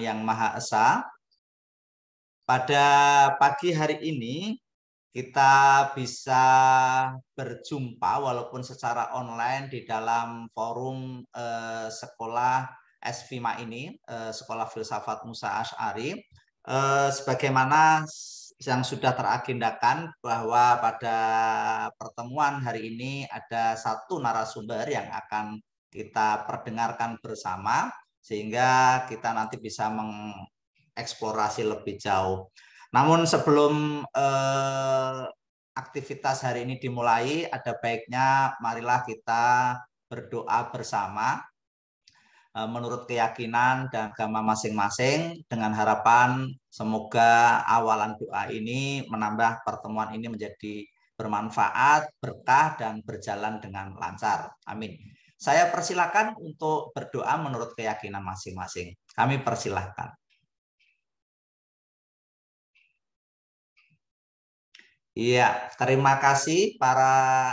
Yang Maha Esa. Pada pagi hari ini kita bisa berjumpa walaupun secara online di dalam forum sekolah SFIMA ini, Sekolah Filsafat Musa Asy'ari. Sebagaimana yang sudah teragendakan bahwa pada pertemuan hari ini ada satu narasumber yang akan kita perdengarkan bersama sehingga kita nanti bisa eksplorasi lebih jauh. Namun sebelum aktivitas hari ini dimulai, ada baiknya marilah kita berdoa bersama menurut keyakinan dan agama masing-masing dengan harapan semoga awalan doa ini menambah pertemuan ini menjadi bermanfaat, berkah, dan berjalan dengan lancar. Amin. Saya persilakan untuk berdoa menurut keyakinan masing-masing. Kami persilahkan. Iya, terima kasih para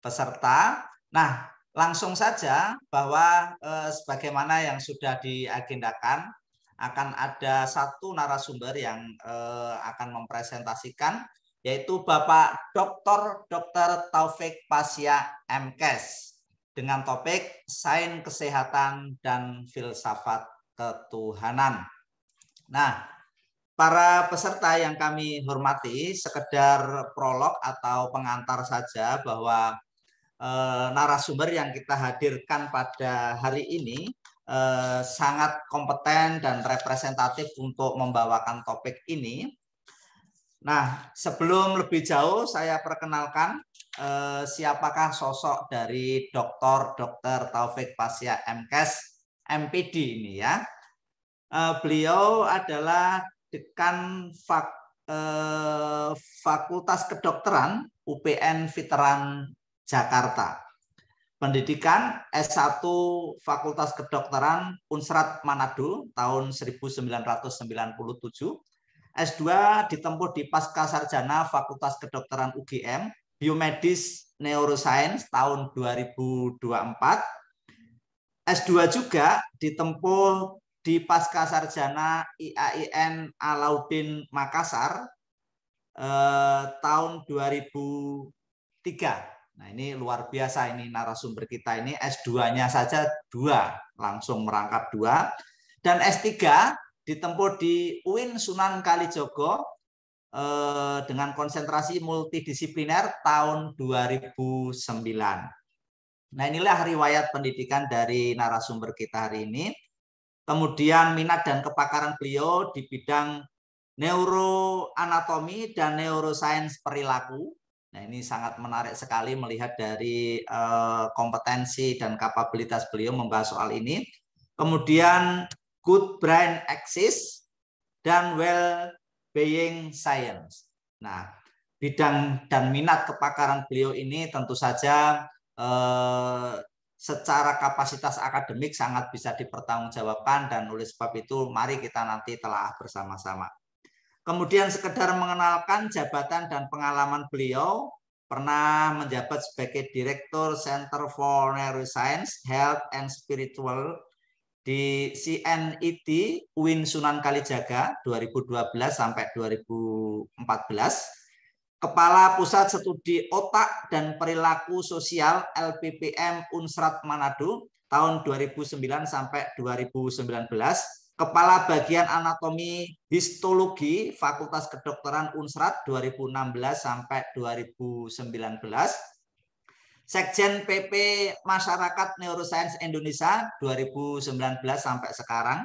peserta. Nah, langsung saja bahwa sebagaimana yang sudah diagendakan akan ada satu narasumber yang akan mempresentasikan, yaitu Bapak Dr. Taufik Pasya MKes dengan topik Sains Kesehatan dan Filsafat Ketuhanan. Nah, para peserta yang kami hormati, sekedar prolog atau pengantar saja bahwa narasumber yang kita hadirkan pada hari ini sangat kompeten dan representatif untuk membawakan topik ini. Nah, sebelum lebih jauh saya perkenalkan siapakah sosok dari Dr. Taufik Pasya MKes MPD ini ya. Beliau adalah Dekan Fakultas Kedokteran UPN Veteran Jakarta. Pendidikan S1 Fakultas Kedokteran Unsrat Manado tahun 1997. S2 ditempuh di Pascasarjana Fakultas Kedokteran UGM Biomedis Neuroscience tahun 2024. S2 juga ditempuh di Pascasarjana IAIN Alauddin Makassar tahun 2003. Nah, ini luar biasa ini narasumber kita ini S2-nya saja 2, langsung merangkap 2. Dan S3 ditempuh di UIN Sunan Kalijogo dengan konsentrasi multidisipliner tahun 2009. Nah, inilah riwayat pendidikan dari narasumber kita hari ini. Kemudian minat dan kepakaran beliau di bidang neuroanatomi dan neuroscience perilaku. Nah, ini sangat menarik sekali melihat dari kompetensi dan kapabilitas beliau membahas soal ini. Kemudian good brain axis dan well-being science. Nah, bidang dan minat kepakaran beliau ini tentu saja secara kapasitas akademik sangat bisa dipertanggungjawabkan dan oleh sebab itu mari kita nanti telah bersama-sama. Kemudian sekedar mengenalkan jabatan dan pengalaman beliau, pernah menjabat sebagai Direktur Center for Neuroscience, Health and Spiritual di CNIT UIN Sunan Kalijaga 2012 sampai 2014. Kepala Pusat Studi Otak dan Perilaku Sosial LPPM Unsrat Manado tahun 2009 sampai 2019. Kepala Bagian Anatomi Histologi Fakultas Kedokteran Unsrat 2016 sampai 2019. Sekjen PP Masyarakat Neuroscience Indonesia 2019 sampai sekarang.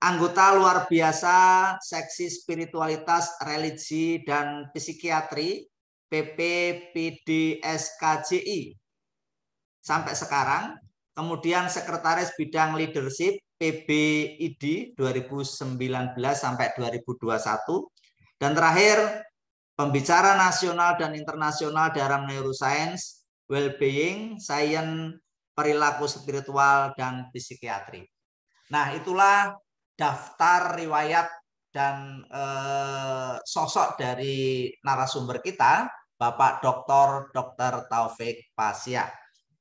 Anggota luar biasa Seksi Spiritualitas, Religi, dan Psikiatri PPPDSKJI sampai sekarang. Kemudian Sekretaris Bidang Leadership PBID 2019 sampai 2021. Dan terakhir, pembicara nasional dan internasional dalam neuroscience, well-being, science, perilaku spiritual, dan psikiatri. Nah, itulah daftar riwayat dan sosok dari narasumber kita, Bapak Dr. Taufik Pasya.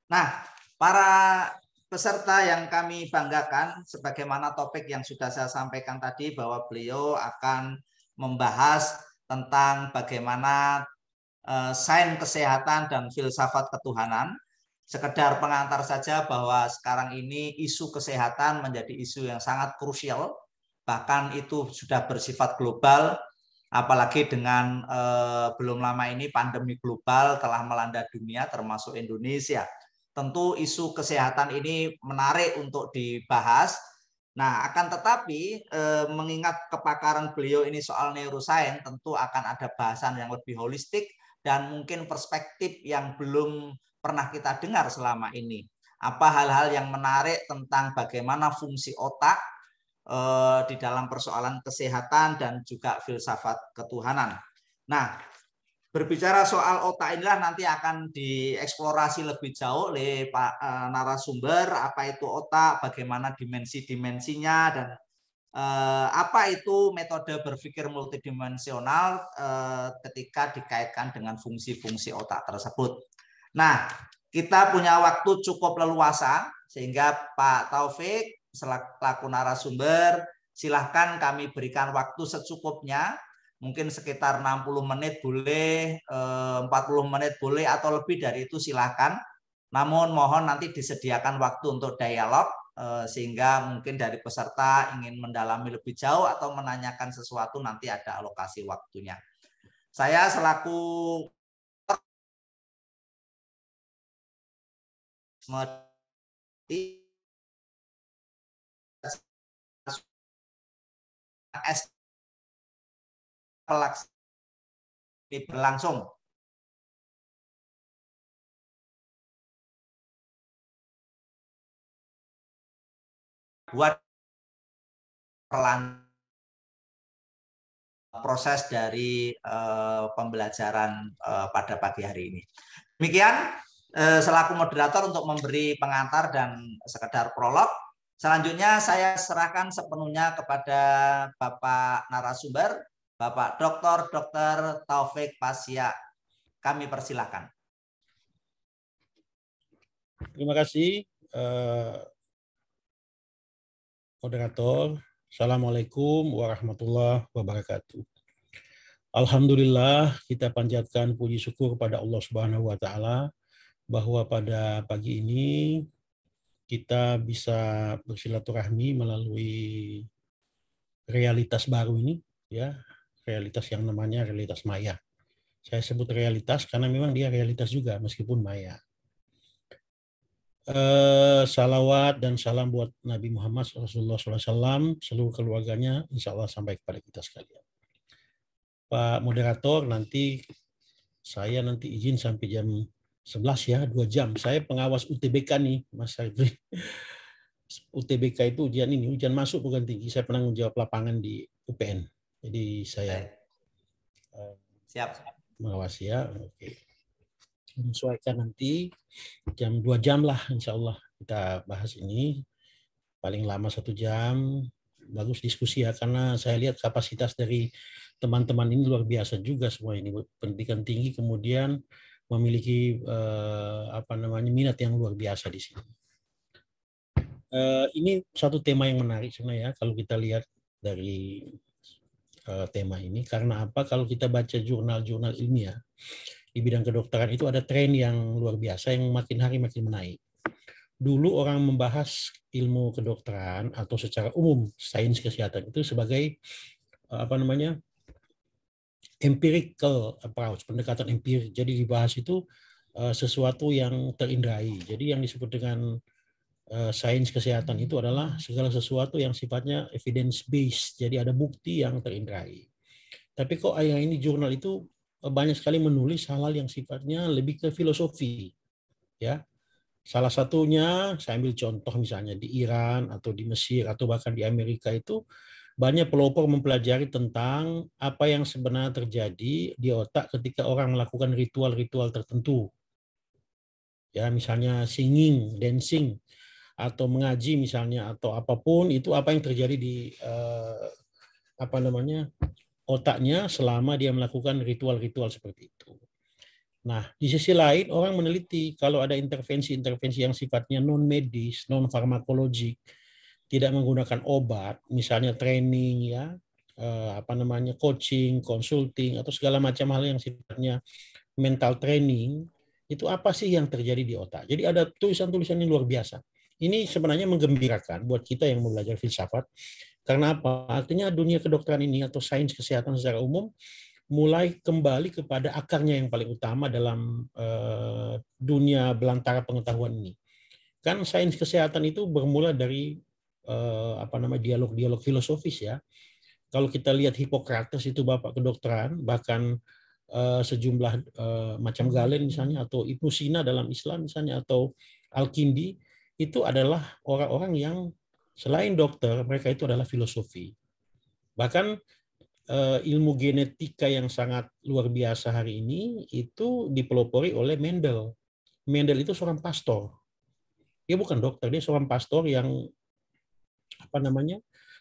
Nah, para peserta yang kami banggakan, sebagaimana topik yang sudah saya sampaikan tadi, bahwa beliau akan membahas tentang bagaimana sains kesehatan dan filsafat ketuhanan. Sekedar pengantar saja bahwa sekarang ini isu kesehatan menjadi isu yang sangat krusial, bahkan itu sudah bersifat global, apalagi dengan belum lama ini pandemi global telah melanda dunia termasuk Indonesia. Tentu isu kesehatan ini menarik untuk dibahas. Nah, akan tetapi mengingat kepakaran beliau ini soal neuroscience, tentu akan ada bahasan yang lebih holistik dan mungkin perspektif yang belum pernah kita dengar selama ini. Apa hal-hal yang menarik tentang bagaimana fungsi otak di dalam persoalan kesehatan dan juga filsafat ketuhanan. Nah, berbicara soal otak inilah nanti akan dieksplorasi lebih jauh oleh Pak narasumber, apa itu otak, bagaimana dimensi-dimensinya, dan apa itu metode berpikir multidimensional ketika dikaitkan dengan fungsi-fungsi otak tersebut. Nah, kita punya waktu cukup leluasa, sehingga Pak Taufik selaku narasumber, silahkan kami berikan waktu secukupnya, mungkin sekitar 60 menit boleh, 40 menit boleh, atau lebih dari itu silahkan. Namun mohon nanti disediakan waktu untuk dialog, sehingga mungkin dari peserta ingin mendalami lebih jauh atau menanyakan sesuatu, nanti ada alokasi waktunya. Saya selaku berlangsung. Buat proses dari pembelajaran pada pagi hari ini. Demikian selaku moderator untuk memberi pengantar dan sekedar prolog. Selanjutnya saya serahkan sepenuhnya kepada Bapak narasumber, Bapak Dr. Taufik Pasya. Kami persilahkan. Terima kasih, moderator. Assalamualaikum warahmatullahi wabarakatuh. Alhamdulillah, kita panjatkan puji syukur kepada Allah Subhanahu wa Ta'ala bahwa pada pagi ini kita bisa bersilaturahmi melalui realitas baru ini, ya, realitas yang namanya realitas maya. Saya sebut realitas karena memang dia realitas juga meskipun maya. Salawat dan salam buat Nabi Muhammad Rasulullah SAW, seluruh keluarganya, insya Allah sampai kepada kita sekalian. Pak moderator, nanti saya izin sampai jam 11 ya, 2 jam. Saya pengawas UTBK nih, Mas Sarifri. UTBK itu ujian masuk bukan tinggi. Saya penanggung jawab lapangan di UPN. Jadi saya siap mengawasi ya. Oke. Menyesuaikan nanti jam 2 jam lah, insya Allah kita bahas ini. Paling lama 1 jam. Bagus diskusi ya, karena saya lihat kapasitas dari teman-teman ini luar biasa juga semua ini, pendidikan tinggi, kemudian memiliki minat yang luar biasa di sini. Ini satu tema yang menarik sebenarnya kalau kita lihat dari tema ini, karena apa? Kalau kita baca jurnal-jurnal ilmiah di bidang kedokteran itu ada tren yang luar biasa yang makin hari makin menaik. Dulu orang membahas ilmu kedokteran atau secara umum sains kesehatan itu sebagai empirical approach, pendekatan empirik. Jadi dibahas itu sesuatu yang terindrai. Jadi yang disebut dengan sains kesehatan itu adalah segala sesuatu yang sifatnya evidence based. Jadi ada bukti yang terindrai. Tapi kok yang ini jurnal itu banyak sekali menulis hal-hal yang sifatnya lebih ke filosofi, ya. Salah satunya saya ambil contoh misalnya di Iran atau di Mesir atau bahkan di Amerika itu banyak pelopor mempelajari tentang apa yang sebenarnya terjadi di otak ketika orang melakukan ritual-ritual tertentu. Ya, misalnya singing, dancing, atau mengaji misalnya, atau apapun itu, apa yang terjadi di otaknya selama dia melakukan ritual-ritual seperti itu. Nah, di sisi lain orang meneliti kalau ada intervensi-intervensi yang sifatnya non medis, non farmakologik, tidak menggunakan obat, misalnya training ya, coaching, consulting atau segala macam hal yang sifatnya mental training, itu apa sih yang terjadi di otak. Jadi ada tulisan-tulisan yang luar biasa. Ini sebenarnya menggembirakan buat kita yang mau belajar filsafat. Karena apa? Artinya dunia kedokteran ini atau sains kesehatan secara umum mulai kembali kepada akarnya yang paling utama dalam dunia belantara pengetahuan ini. Kan sains kesehatan itu bermula dari dialog-dialog filosofis ya. Kalau kita lihat Hippocrates itu bapak kedokteran, bahkan sejumlah macam Galen misalnya, atau Ibnu Sina dalam Islam misalnya, atau Al-Kindi, itu adalah orang-orang yang selain dokter, mereka itu adalah filosofi. Bahkan ilmu genetika yang sangat luar biasa hari ini itu dipelopori oleh Mendel. Mendel itu seorang pastor. Dia bukan dokter, dia seorang pastor yang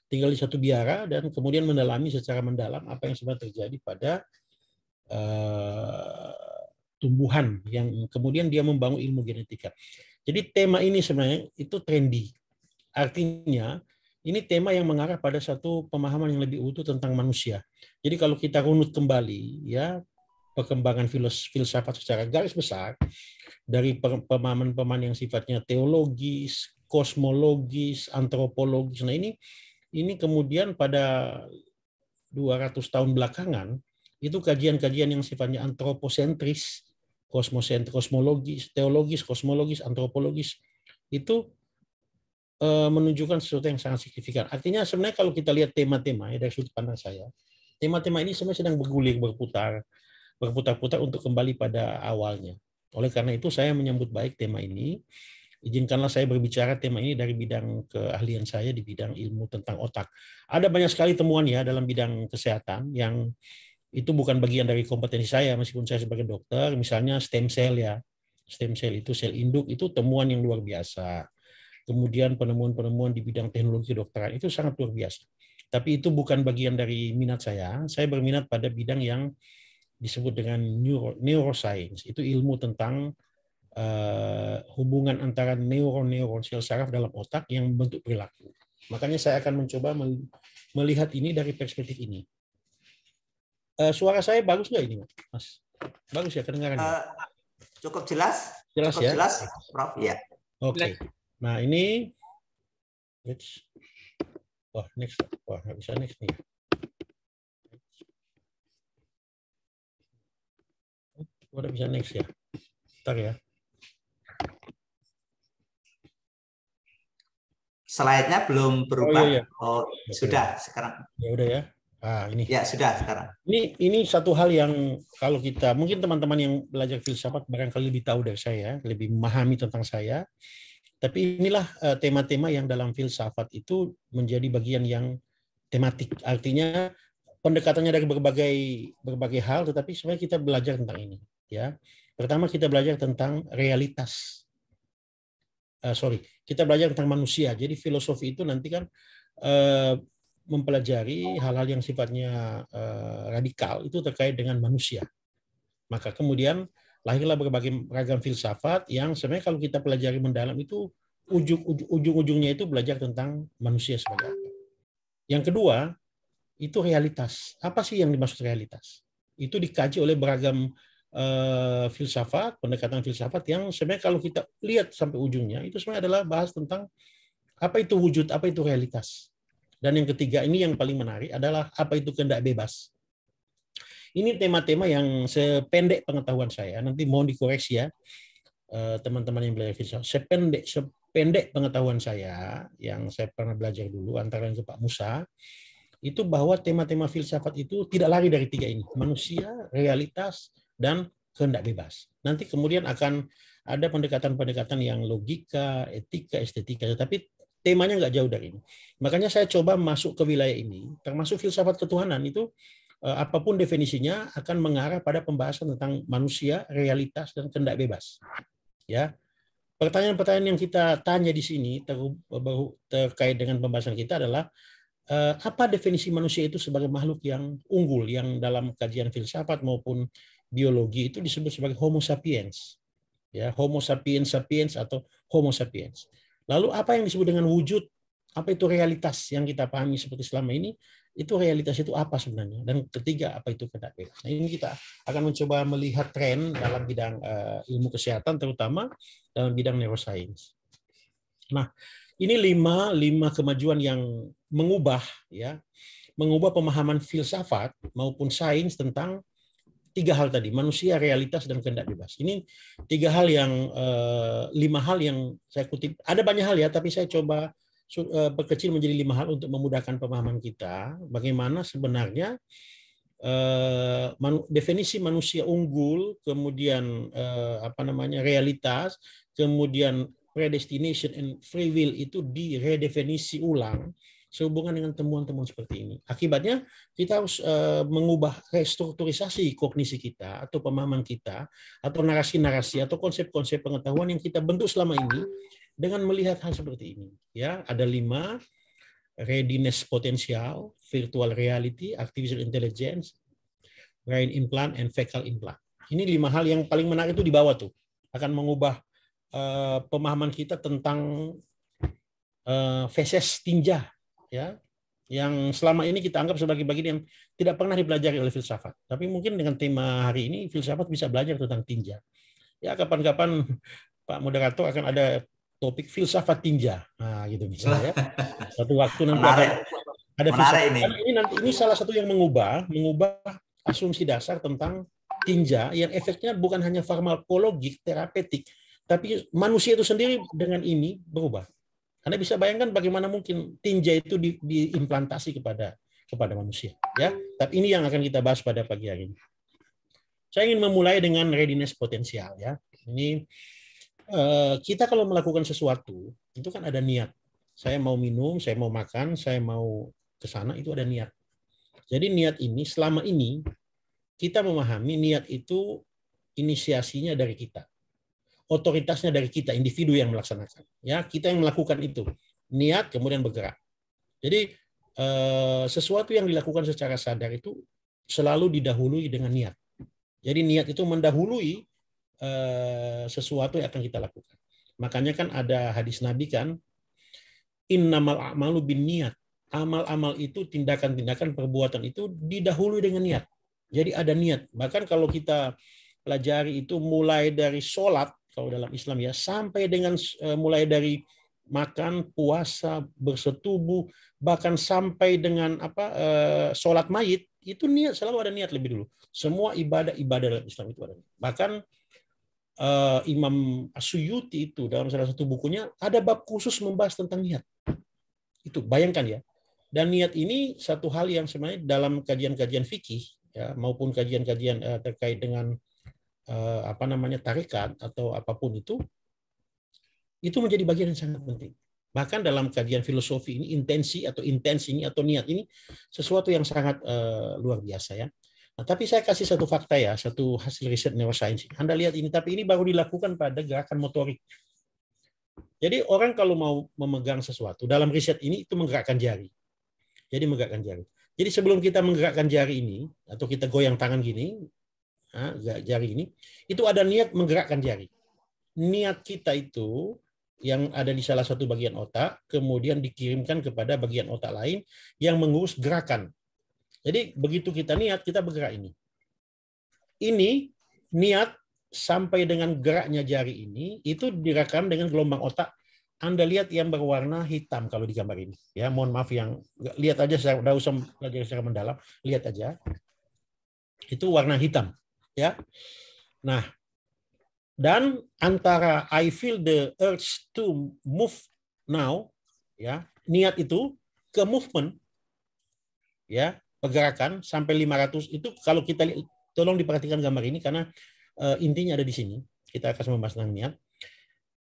tinggal di satu biara dan kemudian mendalami secara mendalam apa yang sebenarnya terjadi pada tumbuhan yang kemudian dia membangun ilmu genetika. Jadi tema ini sebenarnya itu trendy. Artinya ini tema yang mengarah pada satu pemahaman yang lebih utuh tentang manusia. Jadi kalau kita runut kembali ya perkembangan filsafat secara garis besar dari pemahaman-pemahaman yang sifatnya teologis, kosmologis, antropologis. Nah ini kemudian pada 200 tahun belakangan itu kajian-kajian yang sifatnya antroposentris, kosmologis, teologis, kosmologis, antropologis itu menunjukkan sesuatu yang sangat signifikan. Artinya sebenarnya kalau kita lihat tema-tema ya dari sudut pandang saya, tema-tema ini sebenarnya sedang bergulir, berputar-putar untuk kembali pada awalnya. Oleh karena itu saya menyambut baik tema ini. Izinkanlah saya berbicara tema ini dari bidang keahlian saya di bidang ilmu tentang otak. Ada banyak sekali temuan ya dalam bidang kesehatan yang itu bukan bagian dari kompetensi saya meskipun saya sebagai dokter. Misalnya stem cell ya. Stem cell itu sel induk itu temuan yang luar biasa. Kemudian penemuan-penemuan di bidang teknologi kedokteran itu sangat luar biasa. Tapi itu bukan bagian dari minat saya. Saya berminat pada bidang yang disebut dengan neuroscience. Itu ilmu tentang hubungan antara neuron sel saraf dalam otak yang membentuk perilaku. Makanya saya akan mencoba melihat ini dari perspektif ini. Suara saya bagus nggak ini, Mas? Bagus ya kedengarannya? Cukup jelas? Jelas cukup ya? Jelas, Prof. Ya. Oke. Nah ini, next. Wah nggak bisa next nih. Udah bisa next ya? Bentar ya. Slide-nya belum berubah. Iya. Sudah sekarang. Ya udah ya. Ini. Ya sudah sekarang. Ini satu hal yang kalau kita mungkin teman-teman yang belajar filsafat barangkali lebih tahu dari saya, lebih memahami tentang saya. Tapi inilah tema-tema yang dalam filsafat itu menjadi bagian yang tematik. Artinya pendekatannya dari berbagai hal, tetapi sebenarnya kita belajar tentang ini. Ya, pertama kita belajar tentang realitas. Kita belajar tentang manusia. Jadi filosofi itu nanti kan mempelajari hal-hal yang sifatnya radikal itu terkait dengan manusia. Maka kemudian lahirlah berbagai ragam filsafat yang sebenarnya kalau kita pelajari mendalam itu ujung-ujungnya itu belajar tentang manusia sebagai apa. Yang kedua, itu realitas. Apa sih yang dimaksud realitas? Itu dikaji oleh beragam filsafat, pendekatan filsafat yang sebenarnya kalau kita lihat sampai ujungnya itu sebenarnya adalah bahas tentang apa itu wujud, apa itu realitas. Dan yang ketiga ini yang paling menarik adalah apa itu kehendak bebas. Ini tema-tema yang sependek pengetahuan saya. Nanti mohon dikoreksi ya teman-teman yang belajar filsafat. Sependek pengetahuan saya yang saya pernah belajar dulu antara lain ke Pak Musa, itu bahwa tema-tema filsafat itu tidak lari dari tiga ini. Manusia, realitas, dan kehendak bebas. Nanti kemudian akan ada pendekatan-pendekatan yang logika, etika, estetika. Tetapi temanya nggak jauh dari ini. Makanya saya coba masuk ke wilayah ini, termasuk filsafat ketuhanan itu, apapun definisinya akan mengarah pada pembahasan tentang manusia, realitas, dan kehendak bebas. Ya, pertanyaan-pertanyaan yang kita tanya di sini terkait dengan pembahasan kita adalah apa definisi manusia itu sebagai makhluk yang unggul, yang dalam kajian filsafat maupun biologi itu disebut sebagai Homo sapiens. Ya, Homo sapiens sapiens atau Homo sapiens. Lalu apa yang disebut dengan wujud? Apa itu realitas yang kita pahami seperti selama ini? Itu realitas itu apa sebenarnya? Dan ketiga, apa itu kehendak bebas? Nah, ini kita akan mencoba melihat tren dalam bidang ilmu kesehatan, terutama dalam bidang neuroscience. Nah, ini lima kemajuan yang mengubah pemahaman filsafat maupun sains tentang tiga hal tadi, manusia, realitas, dan kehendak bebas. Ini lima hal yang saya kutip. Ada banyak hal ya, tapi saya coba berkecil menjadi 5 hal untuk memudahkan pemahaman kita. Bagaimana sebenarnya definisi manusia unggul, kemudian realitas, kemudian predestination and free will itu diredefinisi ulang sehubungan dengan temuan-temuan seperti ini. Akibatnya kita harus mengubah restrukturisasi kognisi kita atau pemahaman kita atau narasi-narasi atau konsep-konsep pengetahuan yang kita bentuk selama ini dengan melihat hal seperti ini. Ya, ada 5: readiness potensial, virtual reality, artificial intelligence, brain implant, and fecal implant. Ini 5 hal yang paling menarik itu di bawah tuh. Akan mengubah pemahaman kita tentang feses tinja, ya, yang selama ini kita anggap sebagai bagian yang tidak pernah dipelajari oleh filsafat. Tapi mungkin dengan tema hari ini filsafat bisa belajar tentang tinja. Ya, kapan-kapan Pak Moderator akan ada topik filsafat tinja. Nah, gitu misalnya. Satu waktu nanti ada filsafat. Ini salah satu yang mengubah asumsi dasar tentang tinja yang efeknya bukan hanya farmakologik, terapeutik, tapi manusia itu sendiri dengan ini berubah. Anda bisa bayangkan bagaimana mungkin tinja itu diimplantasi kepada manusia, ya. Tapi ini yang akan kita bahas pada pagi hari ini. Saya ingin memulai dengan readiness potensial, ya. Ini kita kalau melakukan sesuatu itu kan ada niat. Saya mau minum, saya mau makan, saya mau ke sana, itu ada niat. Jadi niat ini selama ini kita memahami niat itu inisiasinya dari kita. Otoritasnya dari kita, individu yang melaksanakan. Ya, kita yang melakukan itu. Niat kemudian bergerak. Jadi sesuatu yang dilakukan secara sadar itu selalu didahului dengan niat. Jadi niat itu mendahului sesuatu yang akan kita lakukan. Makanya kan ada hadis Nabi kan, innamal a'malu binniyat. Amal-amal itu, tindakan-tindakan, perbuatan itu didahului dengan niat. Jadi ada niat. Bahkan kalau kita pelajari itu mulai dari sholat, kalau dalam Islam ya, sampai dengan mulai dari makan, puasa, bersetubuh, bahkan sampai dengan sholat mayit, itu niat, selalu ada niat lebih dulu. Semua ibadah dalam Islam itu ada. Bahkan Imam As-Suyuti itu dalam salah satu bukunya ada bab khusus membahas tentang niat. Itu bayangkan ya. Dan niat ini satu hal yang sebenarnya dalam kajian-kajian fikih ya, maupun kajian-kajian terkait dengan tarekat atau apapun itu menjadi bagian yang sangat penting. Bahkan dalam kajian filosofi ini intensi ini atau niat ini sesuatu yang sangat luar biasa ya. Nah, tapi saya kasih satu fakta ya, satu hasil riset neuroscience. Anda lihat ini, tapi ini baru dilakukan pada gerakan motorik. Jadi orang kalau mau memegang sesuatu dalam riset ini itu menggerakkan jari. Jadi menggerakkan jari. Jadi sebelum kita menggerakkan jari ini atau kita goyang tangan gini, jari ini, itu ada niat menggerakkan jari. Niat kita itu yang ada di salah satu bagian otak, kemudian dikirimkan kepada bagian otak lain yang mengurus gerakan. Jadi begitu kita niat, kita bergerak ini. Ini niat sampai dengan geraknya jari ini, itu direkam dengan gelombang otak. Anda lihat yang berwarna hitam kalau di gambar ini. Ya, mohon maaf yang lihat aja, saya tidak usah belajar secara mendalam, lihat aja. Itu warna hitam. Ya, nah, dan antara I feel the urge to move now, ya, niat itu ke movement, ya, pergerakan sampai 500 itu kalau kita tolong diperhatikan gambar ini karena intinya ada di sini. Kita akan membahas tentang niat.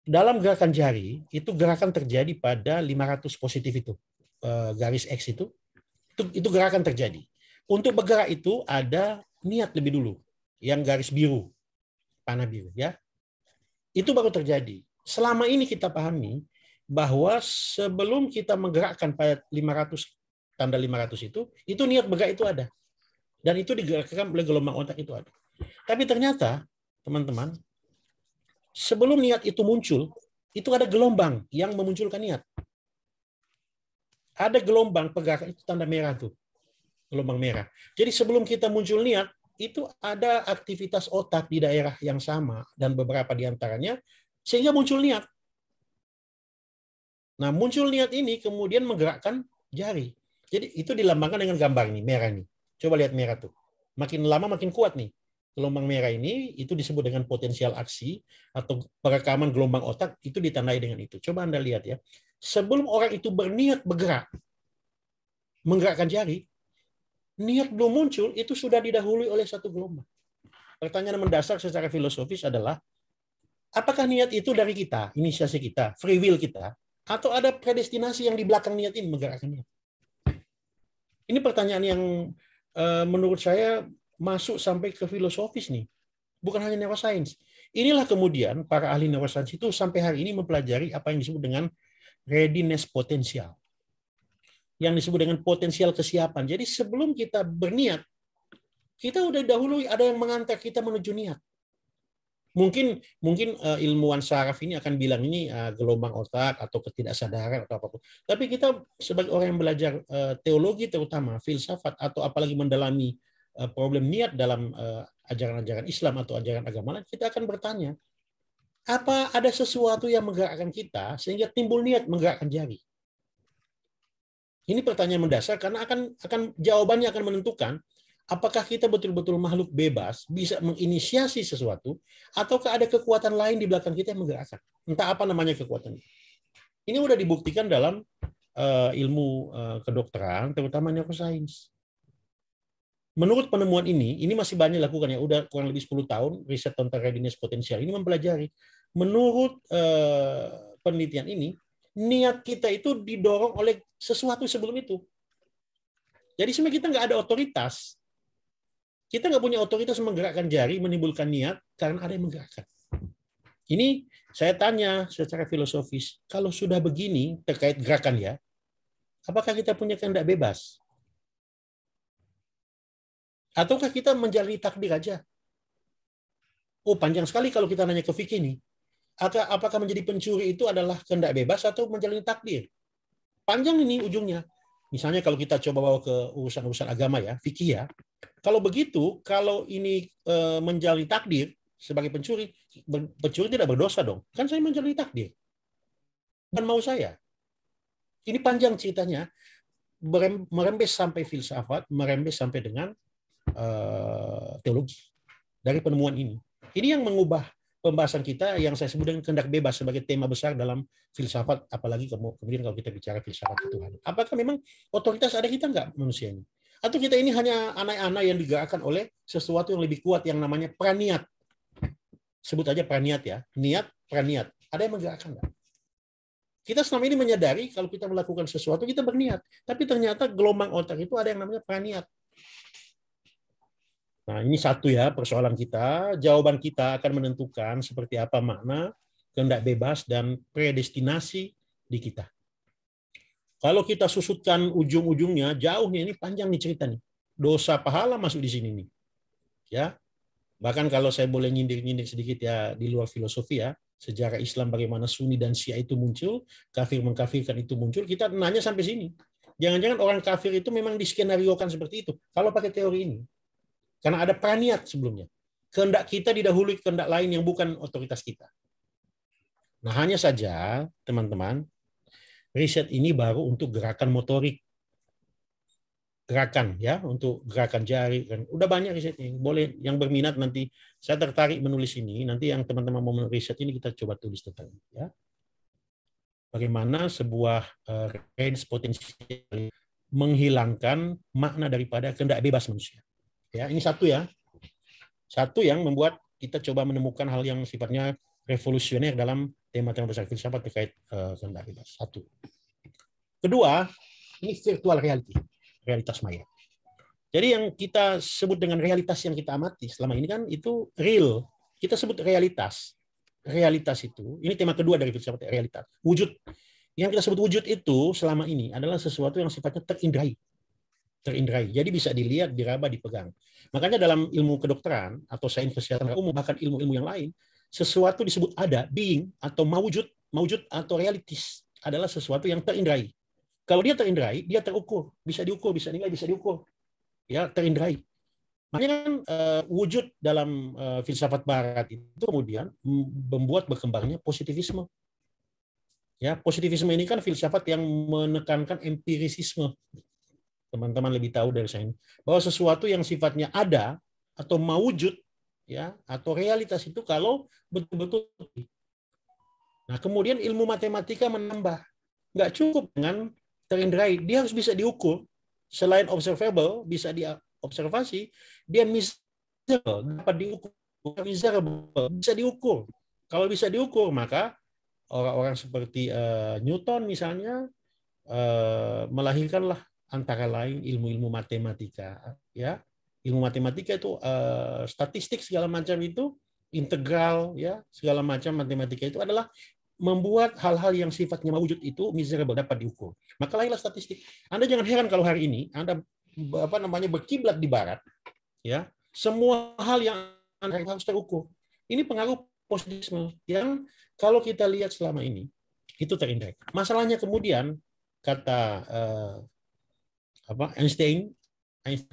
Dalam gerakan jari itu gerakan terjadi pada 500 positif itu, garis X itu gerakan terjadi. Untuk bergerak itu ada niat lebih dulu. Yang garis biru, panah biru, ya, itu baru terjadi. Selama ini kita pahami bahwa sebelum kita menggerakkan pada 500 tanda 500 itu niat bergerak itu ada, dan itu digerakkan oleh gelombang otak itu ada. Tapi ternyata, teman-teman, sebelum niat itu muncul, itu ada gelombang yang memunculkan niat. Ada gelombang pergerakan, itu tanda merah tuh. Gelombang merah. Jadi sebelum kita muncul niat, itu ada aktivitas otak di daerah yang sama dan beberapa di antaranya sehingga muncul niat. Nah, muncul niat ini kemudian menggerakkan jari. Jadi itu dilambangkan dengan gambar nih, merah nih. Coba lihat merah tuh. Makin lama makin kuat nih. Gelombang merah ini itu disebut dengan potensial aksi atau perekaman gelombang otak, itu ditandai dengan itu. Coba Anda lihat ya. Sebelum orang itu berniat bergerak, menggerakkan jari, niat belum muncul, itu sudah didahului oleh satu gelombang. Pertanyaan mendasar secara filosofis adalah, apakah niat itu dari kita, inisiasi kita, free will kita, atau ada predestinasi yang di belakang niat ini menggerakkan niat? Ini pertanyaan yang menurut saya masuk sampai ke filosofis nih, bukan hanya neuroscience. Inilah kemudian para ahli neuroscience itu sampai hari ini mempelajari apa yang disebut dengan readiness potensial, yang disebut dengan potensial kesiapan. Jadi sebelum kita berniat, kita udah dahulu ada yang mengantar kita menuju niat. Mungkin ilmuwan saraf ini akan bilang ini gelombang otak atau ketidaksadaran atau apapun. Tapi kita sebagai orang yang belajar teologi terutama, filsafat atau apalagi mendalami problem niat dalam ajaran-ajaran Islam atau ajaran agama lain, kita akan bertanya, apa ada sesuatu yang menggerakkan kita sehingga timbul niat menggerakkan jari? Ini pertanyaan mendasar karena akan jawabannya akan menentukan apakah kita betul-betul makhluk bebas, bisa menginisiasi sesuatu, ataukah ada kekuatan lain di belakang kita yang menggerakkan. Entah apa namanya kekuatan. Ini sudah dibuktikan dalam ilmu kedokteran, terutama neuroscience. Menurut penemuan ini masih banyak dilakukan ya, udah kurang lebih 10 tahun riset tentang readiness potensial ini mempelajari. Menurut penelitian ini, niat kita itu didorong oleh sesuatu sebelum itu. Jadi sebenarnya kita nggak ada otoritas. Kita nggak punya otoritas menggerakkan jari, menimbulkan niat, karena ada yang menggerakkan. Ini saya tanya secara filosofis, kalau sudah begini terkait gerakan ya, apakah kita punya kehendak bebas? Ataukah kita menjalani takdir aja? Oh, panjang sekali kalau kita nanya ke fikih nih. Apakah menjadi pencuri itu adalah kehendak bebas atau menjalani takdir? Panjang ini ujungnya. Misalnya kalau kita coba bawa ke urusan-urusan agama ya, fikih ya. Kalau begitu, kalau ini menjalani takdir sebagai pencuri tidak berdosa dong. Kan saya menjalani takdir. Dan mau saya. Ini panjang ceritanya. Merembes sampai filsafat, merembes sampai dengan teologi. Dari penemuan ini. Ini yang mengubah pembahasan kita yang saya sebut dengan kehendak bebas sebagai tema besar dalam filsafat, apalagi kemudian kalau kita bicara filsafat Tuhan. Apakah memang otoritas ada kita nggak manusia ini? Atau kita ini hanya anak-anak yang digerakkan oleh sesuatu yang lebih kuat yang namanya praniat. Sebut aja praniat ya. Niat, praniat. Ada yang menggerakkan nggak? Kita selama ini menyadari kalau kita melakukan sesuatu, kita berniat. Tapi ternyata gelombang otak itu ada yang namanya praniat. Nah, ini satu ya persoalan kita. Jawaban kita akan menentukan seperti apa makna kehendak bebas dan predestinasi di kita. Kalau kita susutkan ujung-ujungnya, jauh nih, ini panjang nih cerita nih. Dosa pahala masuk di sini nih. Ya. Bahkan kalau saya boleh nyindir-nyindir sedikit ya di luar filosofi ya, sejarah Islam bagaimana Sunni dan Syiah itu muncul, kafir mengkafirkan itu muncul, kita nanya sampai sini. Jangan-jangan orang kafir itu memang diskenariokan seperti itu. Kalau pakai teori ini. Karena ada praniat sebelumnya. Kehendak kita didahului kehendak lain yang bukan otoritas kita. Nah, hanya saja, teman-teman, riset ini baru untuk gerakan motorik. Gerakan, ya, untuk gerakan jari. Udah banyak risetnya. Boleh, yang berminat nanti, saya tertarik menulis ini. Nanti yang teman-teman mau menulis riset ini, kita coba tulis tentang ini. Ya. Bagaimana sebuah range potensial menghilangkan makna daripada kehendak bebas manusia. Ya, ini satu ya. Satu yang membuat kita coba menemukan hal yang sifatnya revolusioner dalam tema-tema besar filsafat terkait kehendak bebas. Satu. Kedua, ini virtual reality, realitas maya. Jadi yang kita sebut dengan realitas yang kita amati selama ini kan itu real. Kita sebut realitas. Realitas itu, ini tema kedua dari filsafat realitas. Wujud. Yang kita sebut wujud itu selama ini adalah sesuatu yang sifatnya terindrai. terindrai. Jadi bisa dilihat, diraba, dipegang. Makanya dalam ilmu kedokteran atau sains kesehatan umum, bahkan ilmu-ilmu yang lain, sesuatu disebut ada, being, atau mawujud atau realitis adalah sesuatu yang terindrai. Kalau dia terindrai, dia terukur, bisa diukur, bisa dinilai, bisa diukur. Ya, terindrai. Makanya kan wujud dalam filsafat barat itu kemudian membuat berkembangnya positivisme. Ya, positivisme ini kan filsafat yang menekankan empirisisme. Teman-teman lebih tahu dari saya, bahwa sesuatu yang sifatnya ada atau mawujud, ya, atau realitas itu kalau betul-betul. Nah, kemudian ilmu matematika menambah, nggak cukup dengan terindrai, dia harus bisa diukur. Selain observable, bisa diobservasi, dia measurable, dapat diukur, bisa diukur. Kalau bisa diukur, maka orang-orang seperti Newton misalnya melahirkanlah antara lain ilmu-ilmu matematika, ya. Ilmu matematika itu statistik segala macam itu, integral, ya, segala macam matematika itu adalah membuat hal-hal yang sifatnya mewujud itu miserable, dapat diukur. Maka lahirlah statistik. Anda jangan heran kalau hari ini Anda berkiblat di barat, ya. Semua hal yang Anda harus terukur. Ini pengaruh positivisme yang kalau kita lihat selama ini itu terindai. Masalahnya kemudian kata Einstein,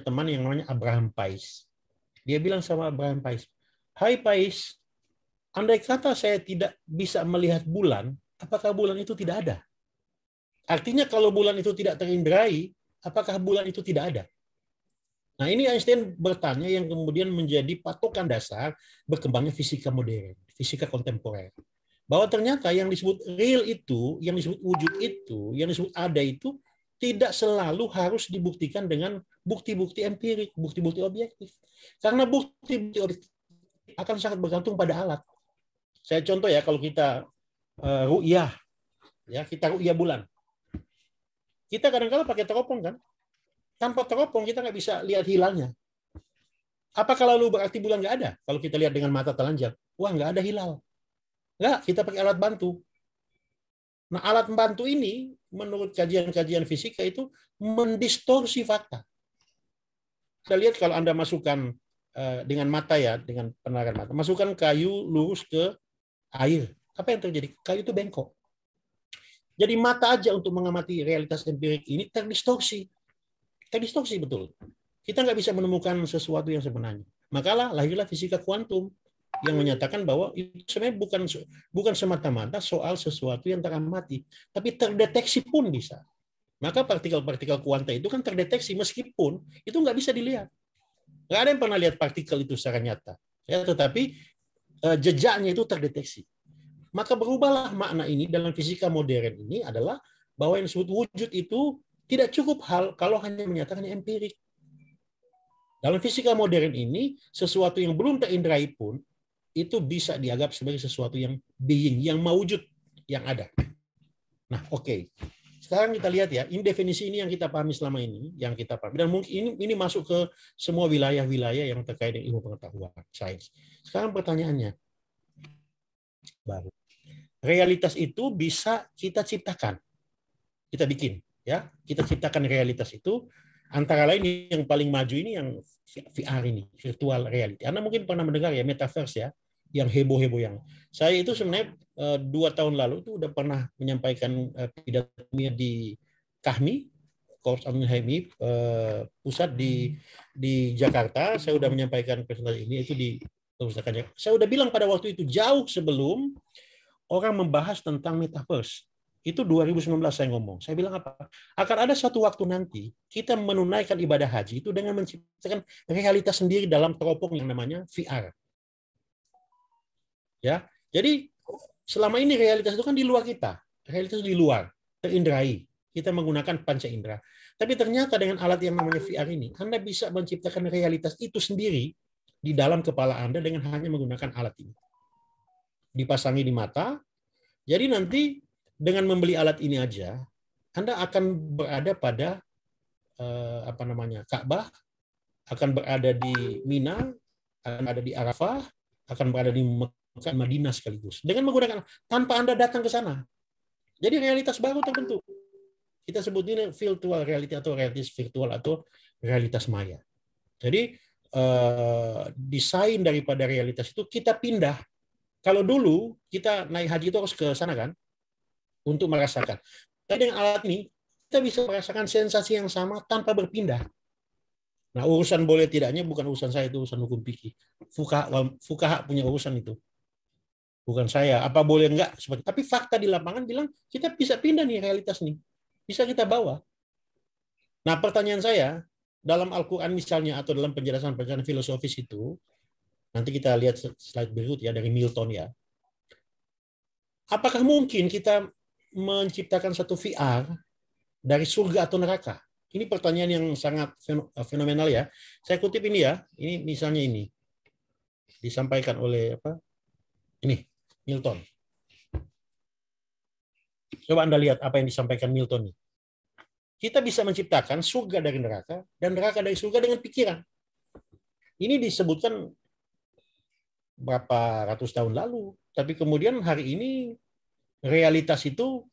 teman yang namanya Abraham Pais. Dia bilang sama Abraham Pais, "Hai Pais, andai kata saya tidak bisa melihat bulan, apakah bulan itu tidak ada? Artinya kalau bulan itu tidak terindrai, apakah bulan itu tidak ada?" Nah, ini Einstein bertanya yang kemudian menjadi patokan dasar berkembangnya fisika modern, fisika kontemporer. Bahwa ternyata yang disebut real itu, yang disebut wujud itu, yang disebut ada itu tidak selalu harus dibuktikan dengan bukti-bukti empirik, bukti-bukti objektif. Karena bukti-bukti objektif akan sangat bergantung pada alat. Saya contoh ya, kalau kita ru'yah, ya, kita ru'yah bulan. Kita kadang-kadang pakai teropong kan? Tanpa teropong kita nggak bisa lihat hilalnya. Apakah lalu berarti bulan nggak ada? Kalau kita lihat dengan mata telanjang, wah nggak ada hilal. Nggak, kita pakai alat bantu. Nah, alat bantu ini menurut kajian-kajian fisika itu mendistorsi fakta. Saya lihat kalau Anda masukkan dengan mata ya, dengan peneragan mata, masukkan kayu lurus ke air, apa yang terjadi? Kayu itu bengkok. Jadi mata aja untuk mengamati realitas empirik ini terdistorsi. Terdistorsi betul. Kita nggak bisa menemukan sesuatu yang sebenarnya. Makalah lahirlah fisika kuantum yang menyatakan bahwa itu sebenarnya bukan semata-mata soal sesuatu yang teramati, tapi terdeteksi pun bisa. Maka partikel-partikel kuanta itu kan terdeteksi meskipun itu nggak bisa dilihat. Nggak ada yang pernah lihat partikel itu secara nyata, ya, tetapi jejaknya itu terdeteksi. Maka berubahlah makna ini dalam fisika modern ini adalah bahwa yang disebut wujud itu tidak cukup hal kalau hanya menyatakan empirik. Dalam fisika modern ini, sesuatu yang belum terindrai pun itu bisa dianggap sebagai sesuatu yang being, yang mewujud, yang ada. Nah, oke. Sekarang kita lihat ya, ini definisi ini yang kita pahami selama ini, yang kita pahami. Dan mungkin ini masuk ke semua wilayah-wilayah yang terkait dengan ilmu pengetahuan, sains. Sekarang pertanyaannya, baru. Realitas itu bisa kita ciptakan. Kita bikin. Ya, kita ciptakan realitas itu, antara lain yang paling maju ini yang VR ini, virtual reality. Anda mungkin pernah mendengar ya metaverse ya, yang heboh-heboh yang. Saya itu sebenarnya 2 tahun lalu itu udah pernah menyampaikan pidato di KAHMI, Korps Al-Hilmi, pusat di Jakarta. Saya udah menyampaikan presentasi ini itu di perpustakaan. Saya udah bilang pada waktu itu jauh sebelum orang membahas tentang metaverse. Itu 2019 saya ngomong. Saya bilang apa? Akan ada suatu waktu nanti kita menunaikan ibadah haji itu dengan menciptakan realitas sendiri dalam teropong yang namanya VR. Ya, jadi selama ini realitas itu kan di luar kita. Realitas itu di luar, terindrai. Kita menggunakan panca indera. Tapi ternyata dengan alat yang namanya VR ini, Anda bisa menciptakan realitas itu sendiri di dalam kepala Anda dengan hanya menggunakan alat ini. Dipasangi di mata. Jadi nanti dengan membeli alat ini aja, Anda akan berada pada Ka'bah, akan berada di Mina, akan ada di Arafah, akan berada di Mekah, Madinah sekaligus. Dengan menggunakan tanpa Anda datang ke sana. Jadi realitas baru terbentuk. Kita sebut ini virtual reality atau realitas virtual atau realitas maya. Jadi desain daripada realitas itu kita pindah. Kalau dulu kita naik haji itu harus ke sana kan untuk merasakan. Tapi dengan alat ini kita bisa merasakan sensasi yang sama tanpa berpindah. Nah, urusan boleh tidaknya bukan urusan saya, itu urusan hukum fikih. Fuqaha punya urusan itu. Bukan saya. Apa boleh enggak? Tapi fakta di lapangan bilang kita bisa pindah nih realitas nih. Bisa kita bawa. Nah, pertanyaan saya, dalam Al-Quran misalnya atau dalam penjelasan filosofis itu, nanti kita lihat slide berikut ya dari Milton ya. Apakah mungkin kita menciptakan satu VR dari surga atau neraka? Ini pertanyaan yang sangat fenomenal ya. Saya kutip ini ya. Ini misalnya ini disampaikan oleh Ini Milton. Coba Anda lihat apa yang disampaikan Milton ini. Kita bisa menciptakan surga dari neraka dan neraka dari surga dengan pikiran. Ini disebutkan berapa ratus tahun lalu, tapi kemudian hari ini realitas itu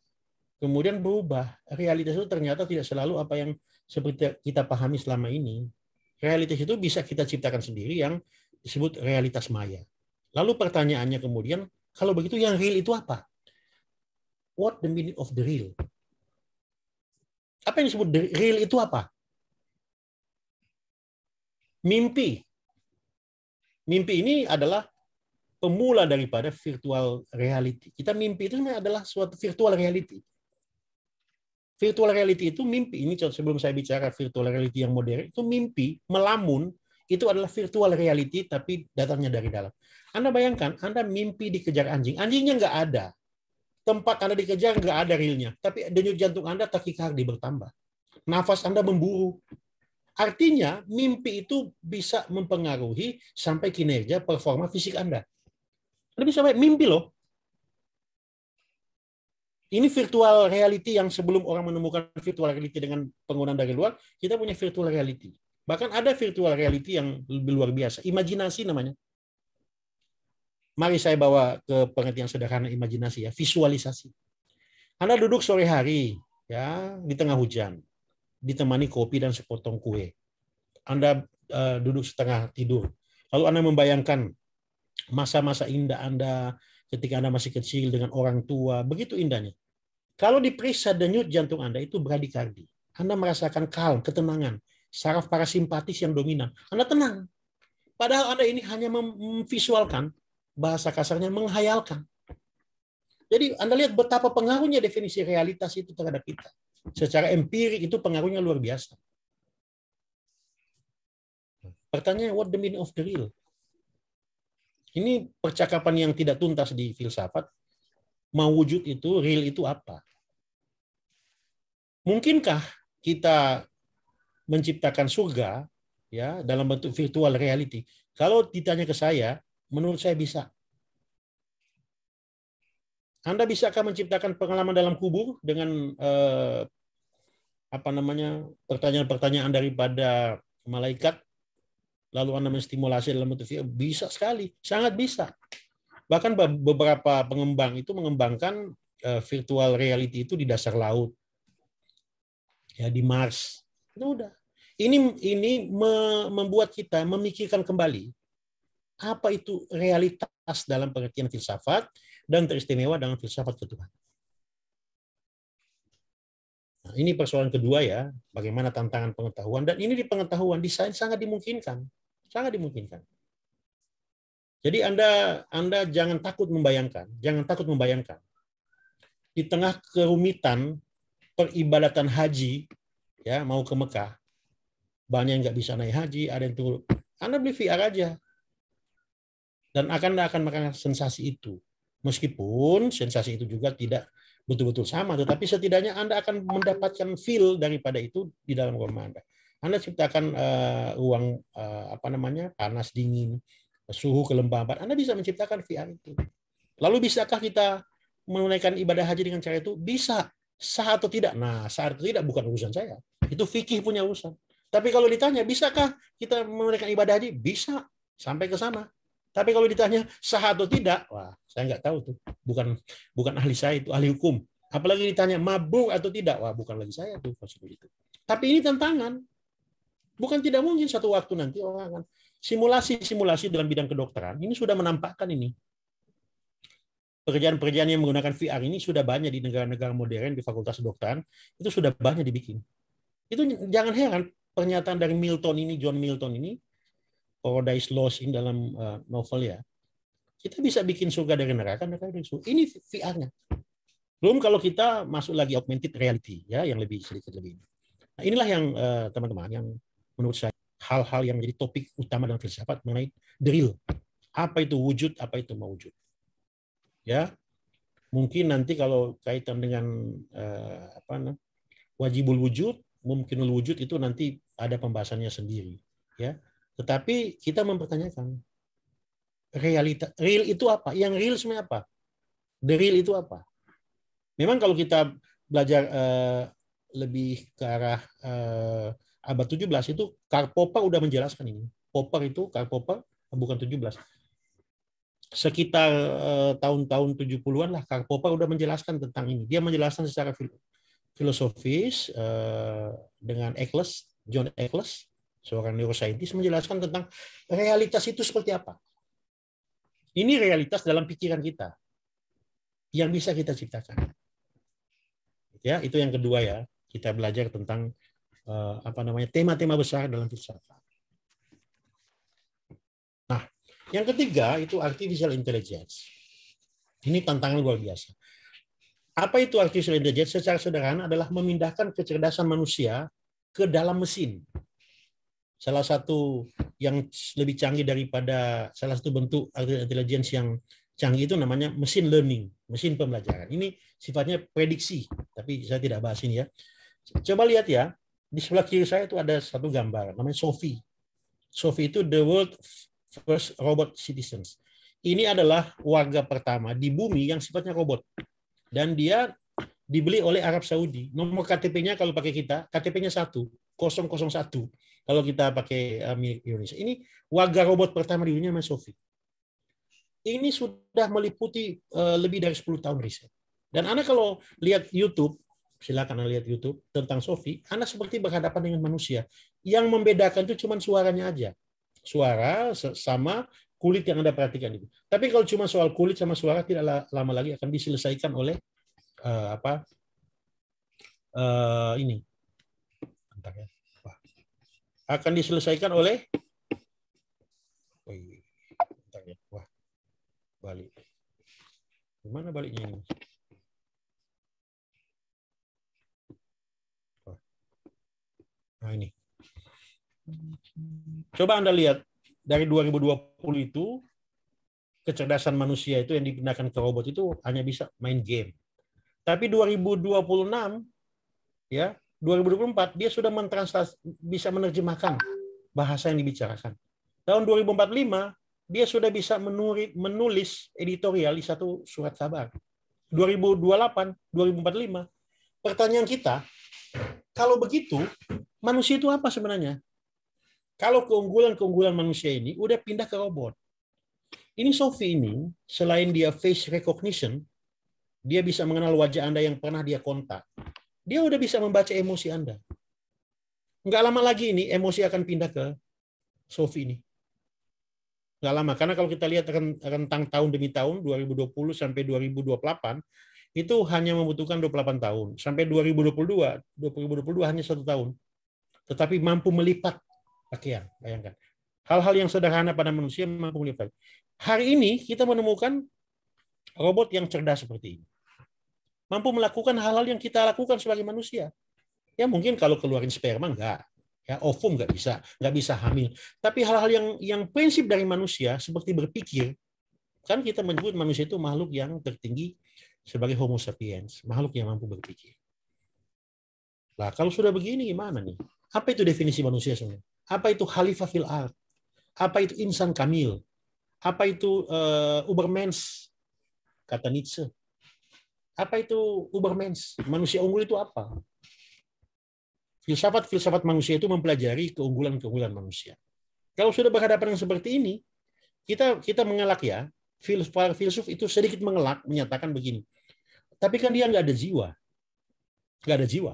kemudian berubah. Realitas itu ternyata tidak selalu apa yang seperti kita pahami selama ini. Realitas itu bisa kita ciptakan sendiri yang disebut realitas maya. Lalu pertanyaannya kemudian, kalau begitu yang real itu apa? What the meaning of the real? Apa yang disebut real itu apa? Mimpi. Mimpi ini adalah pemula daripada virtual reality. Kita mimpi itu adalah suatu virtual reality. Virtual reality itu mimpi. Ini sebelum saya bicara virtual reality yang modern, itu mimpi, melamun, itu adalah virtual reality, tapi datangnya dari dalam. Anda bayangkan, Anda mimpi dikejar anjing. Anjingnya nggak ada. Tempat Anda dikejar nggak ada realnya. Tapi denyut jantung Anda takikardi bertambah. Nafas Anda memburu. Artinya, mimpi itu bisa mempengaruhi sampai kinerja performa fisik Anda. Anda bisa mimpi loh. Ini virtual reality yang sebelum orang menemukan virtual reality dengan penggunaan dari luar, kita punya virtual reality. Bahkan ada virtual reality yang lebih luar biasa. Imajinasi namanya. Mari saya bawa ke pengertian sederhana imajinasi ya, visualisasi. Anda duduk sore hari ya di tengah hujan, ditemani kopi dan sepotong kue. Anda duduk setengah tidur. Lalu Anda membayangkan masa-masa indah Anda ketika Anda masih kecil dengan orang tua, begitu indahnya. Kalau diperiksa denyut jantung Anda itu bradikardi. Anda merasakan calm, ketenangan, saraf parasimpatis yang dominan. Anda tenang. Padahal Anda ini hanya memvisualkan, bahasa kasarnya menghayalkan. Jadi Anda lihat betapa pengaruhnya definisi realitas itu terhadap kita. Secara empirik itu pengaruhnya luar biasa. Pertanyaannya, what the meaning of the real? Ini percakapan yang tidak tuntas di filsafat. Mawujud itu, real itu apa? Mungkinkah kita menciptakan surga ya dalam bentuk virtual reality? Kalau ditanya ke saya, menurut saya bisa. Anda bisakah menciptakan pengalaman dalam kubur dengan pertanyaan-pertanyaan daripada malaikat, lalu Anda menstimulasi dalam bentuk VR? Bisa sekali, sangat bisa. Bahkan beberapa pengembang itu mengembangkan virtual reality itu di dasar laut, ya di Mars. Itu udah. Ini membuat kita memikirkan kembali apa itu realitas dalam pengertian filsafat dan teristimewa dengan filsafat ketuhanan. Nah, ini persoalan kedua ya, bagaimana tantangan pengetahuan, dan ini di pengetahuan desain sangat dimungkinkan. Sangat dimungkinkan. Jadi Anda jangan takut membayangkan, di tengah kerumitan peribadatan haji, ya mau ke Mekah, banyak yang nggak bisa naik haji, ada yang tunggu. Anda beli VR aja, dan Anda akan merasakan sensasi itu. Meskipun sensasi itu juga tidak betul-betul sama, tetapi setidaknya Anda akan mendapatkan feel daripada itu di dalam rumah Anda. Anda ciptakan ruang panas dingin, suhu kelembaban. Anda bisa menciptakan VR itu. Lalu bisakah kita menunaikan ibadah haji dengan cara itu? Bisa. Sah atau tidak? Nah, sah atau tidak bukan urusan saya. Itu fikih punya urusan. Tapi kalau ditanya, bisakah kita menunaikan ibadah haji? Bisa. Sampai ke sana. Tapi kalau ditanya sah atau tidak, wah, saya nggak tahu tuh. Bukan ahli saya, itu ahli hukum. Apalagi ditanya mabuk atau tidak, wah bukan lagi saya tuh seperti itu. Tapi ini tantangan. Bukan tidak mungkin satu waktu nanti orang akan simulasi dalam bidang kedokteran ini sudah menampakkan ini. Pekerjaan-pekerjaan yang menggunakan VR ini sudah banyak di negara-negara modern di fakultas kedokteran, itu sudah banyak dibikin. Itu jangan heran pernyataan dari John Milton ini, Paradise Lost in dalam novel ya. Kita bisa bikin surga dari neraka dari surga. Ini VR-nya. Belum kalau kita masuk lagi augmented reality ya, yang lebih sedikit lebih. Nah, inilah yang teman-teman yang menurut saya hal-hal yang menjadi topik utama dalam filsafat mengenai the real. Apa itu wujud, apa itu mewujud. Ya, mungkin nanti kalau kaitan dengan wajibul wujud, mungkinul wujud itu nanti ada pembahasannya sendiri. Ya, tetapi kita mempertanyakan realita, real itu apa? Yang real sebenarnya apa? The real itu apa? Memang kalau kita belajar lebih ke arah abad 17 itu Karl Popper udah menjelaskan ini. Karl Popper bukan 17. Sekitar tahun-tahun 70-an lah Karl Popper udah menjelaskan tentang ini. Dia menjelaskan secara filosofis dengan John Eccles, seorang neuroscientist, menjelaskan tentang realitas itu seperti apa. Ini realitas dalam pikiran kita yang bisa kita ciptakan. Ya, itu yang kedua ya. Kita belajar tentang tema-tema besar dalam filsafat. Nah, yang ketiga itu artificial intelligence. Ini tantangan luar biasa. Apa itu artificial intelligence? Secara sederhana adalah memindahkan kecerdasan manusia ke dalam mesin. Salah satu yang lebih canggih daripada salah satu bentuk artificial intelligence yang canggih itu namanya machine learning, mesin pembelajaran. Ini sifatnya prediksi, tapi saya tidak bahas ini ya. Coba lihat ya, di sebelah kiri saya itu ada satu gambar, namanya Sophie. Sophie itu the world first robot citizens. Ini adalah warga pertama di bumi yang sifatnya robot. Dan dia dibeli oleh Arab Saudi. Nomor KTP-nya kalau pakai kita, KTP-nya 1001. Kalau kita pakai Indonesia. Ini warga robot pertama di dunia namanya Sophie. Ini sudah meliputi lebih dari 10 tahun riset. Dan Anda kalau lihat YouTube, silakan Anda lihat YouTube tentang Sophie, Anda seperti berhadapan dengan manusia. Yang membedakan itu cuma suaranya aja. Suara sama kulit yang Anda perhatikan itu. Tapi kalau cuma soal kulit sama suara, tidak lama lagi akan diselesaikan oleh ini. Bentar ya. Akan diselesaikan oleh bentar ya. Wah. Balik. Gimana baliknya ini? Nah ini. Coba Anda lihat dari 2020 itu kecerdasan manusia itu yang digunakan ke robot itu hanya bisa main game. Tapi 2026 ya, 2024 dia sudah bisa menerjemahkan bahasa yang dibicarakan. Tahun 2045 dia sudah bisa menulis editorial di satu surat kabar. 2028, 2045. Pertanyaan kita, kalau begitu, manusia itu apa sebenarnya? Kalau keunggulan manusia ini udah pindah ke robot. Ini Sophie ini, selain dia face recognition, dia bisa mengenal wajah Anda yang pernah dia kontak. Dia udah bisa membaca emosi Anda. Nggak lama lagi ini emosi akan pindah ke Sophie ini. Nggak lama, karena kalau kita lihat rentang tahun demi tahun, 2020 sampai 2028, itu hanya membutuhkan 28 tahun. Sampai 2022 hanya 1 tahun. Tetapi mampu melipat pakaian, bayangkan. Hal-hal yang sederhana pada manusia mampu melipat. Hari ini kita menemukan robot yang cerdas seperti ini. Mampu melakukan hal-hal yang kita lakukan sebagai manusia. Ya mungkin kalau keluarin sperma, enggak. Ya, ovum nggak bisa hamil. Tapi hal-hal yang prinsip dari manusia seperti berpikir, kan kita menyebut manusia itu makhluk yang tertinggi sebagai Homo sapiens, makhluk yang mampu berpikir. Nah, kalau sudah begini gimana nih? Apa itu definisi manusia sebenarnya? Apa itu Khalifah fil ard? Apa itu insan kamil? Apa itu Ubermensch? Kata Nietzsche. Apa itu Ubermensch? Manusia unggul itu apa? Filsafat manusia itu mempelajari keunggulan manusia. Kalau sudah berhadapan dengan seperti ini, kita mengelak ya. Filsuf itu sedikit mengelak, menyatakan begini. Tapi kan dia nggak ada jiwa. Nggak ada jiwa.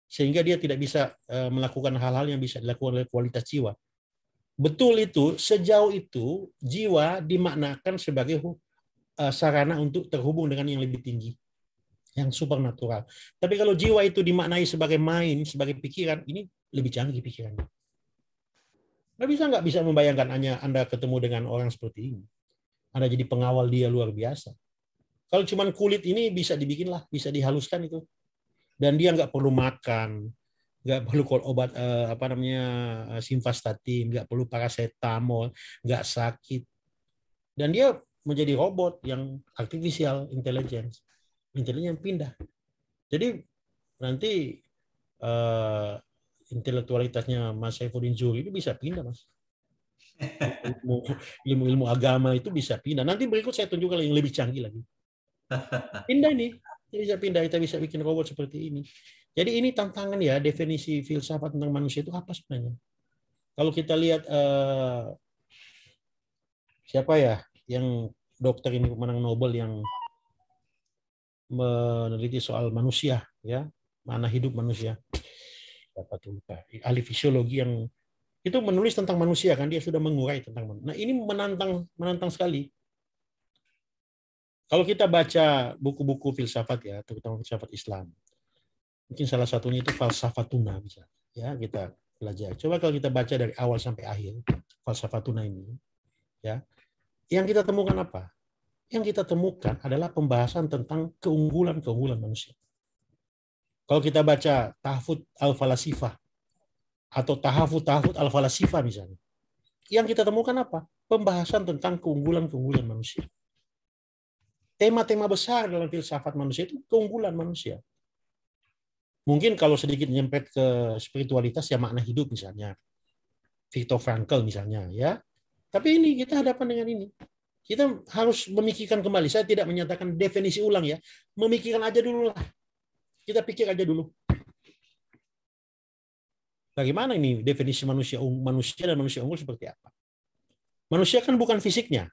Sehingga dia tidak bisa melakukan hal-hal yang bisa dilakukan oleh kualitas jiwa. Betul itu, sejauh itu jiwa dimaknakan sebagai sarana untuk terhubung dengan yang lebih tinggi, yang supernatural. Tapi kalau jiwa itu dimaknai sebagai main, sebagai pikiran, ini lebih canggih pikirannya. Nggak bisa membayangkan hanya Anda ketemu dengan orang seperti ini. Anda jadi pengawal dia luar biasa. Kalau cuma kulit ini bisa dibikinlah, bisa dihaluskan itu. Dan dia nggak perlu makan, nggak perlu obat simvastatin, nggak perlu paracetamol, nggak sakit. Dan dia menjadi robot yang artificial intelligence. Intelijen pindah. Jadi nanti intelektualitasnya Mas Saifuddin Zuhri itu bisa pindah, Mas. Ilmu agama itu bisa pindah. Nanti berikut saya tunjukkan yang lebih canggih lagi. Pindah nih. Bisa pindah, kita bisa bikin robot seperti ini. Jadi ini tantangan ya, definisi filsafat tentang manusia itu apa sebenarnya? Kalau kita lihat siapa ya yang dokter ini pemenang Nobel yang meneliti soal manusia, ya, mana hidup manusia. Dapat lupa. Ahli fisiologi yang itu menulis tentang manusia kan, dia sudah mengurai tentang manusia. Nah, ini menantang sekali. Kalau kita baca buku-buku filsafat ya, terutama filsafat Islam, mungkin salah satunya itu Falsafatuna bisa, ya kita belajar. Coba kalau kita baca dari awal sampai akhir Falsafatuna ini, ya, yang kita temukan apa? Yang kita temukan adalah pembahasan tentang keunggulan manusia. Kalau kita baca Tahfut al-Falasifah atau Tahafut al-Falasifah misalnya, yang kita temukan apa? Pembahasan tentang keunggulan manusia. Tema-tema besar dalam filsafat manusia itu keunggulan manusia. Mungkin kalau sedikit nyempet ke spiritualitas ya makna hidup misalnya. Viktor Frankl misalnya ya. Tapi ini kita hadapan dengan ini. Kita harus memikirkan kembali. Saya tidak menyatakan definisi ulang ya. Memikirkan aja dulu lah. Kita pikir aja dulu. Bagaimana ini definisi manusia dan manusia unggul seperti apa? Manusia kan bukan fisiknya.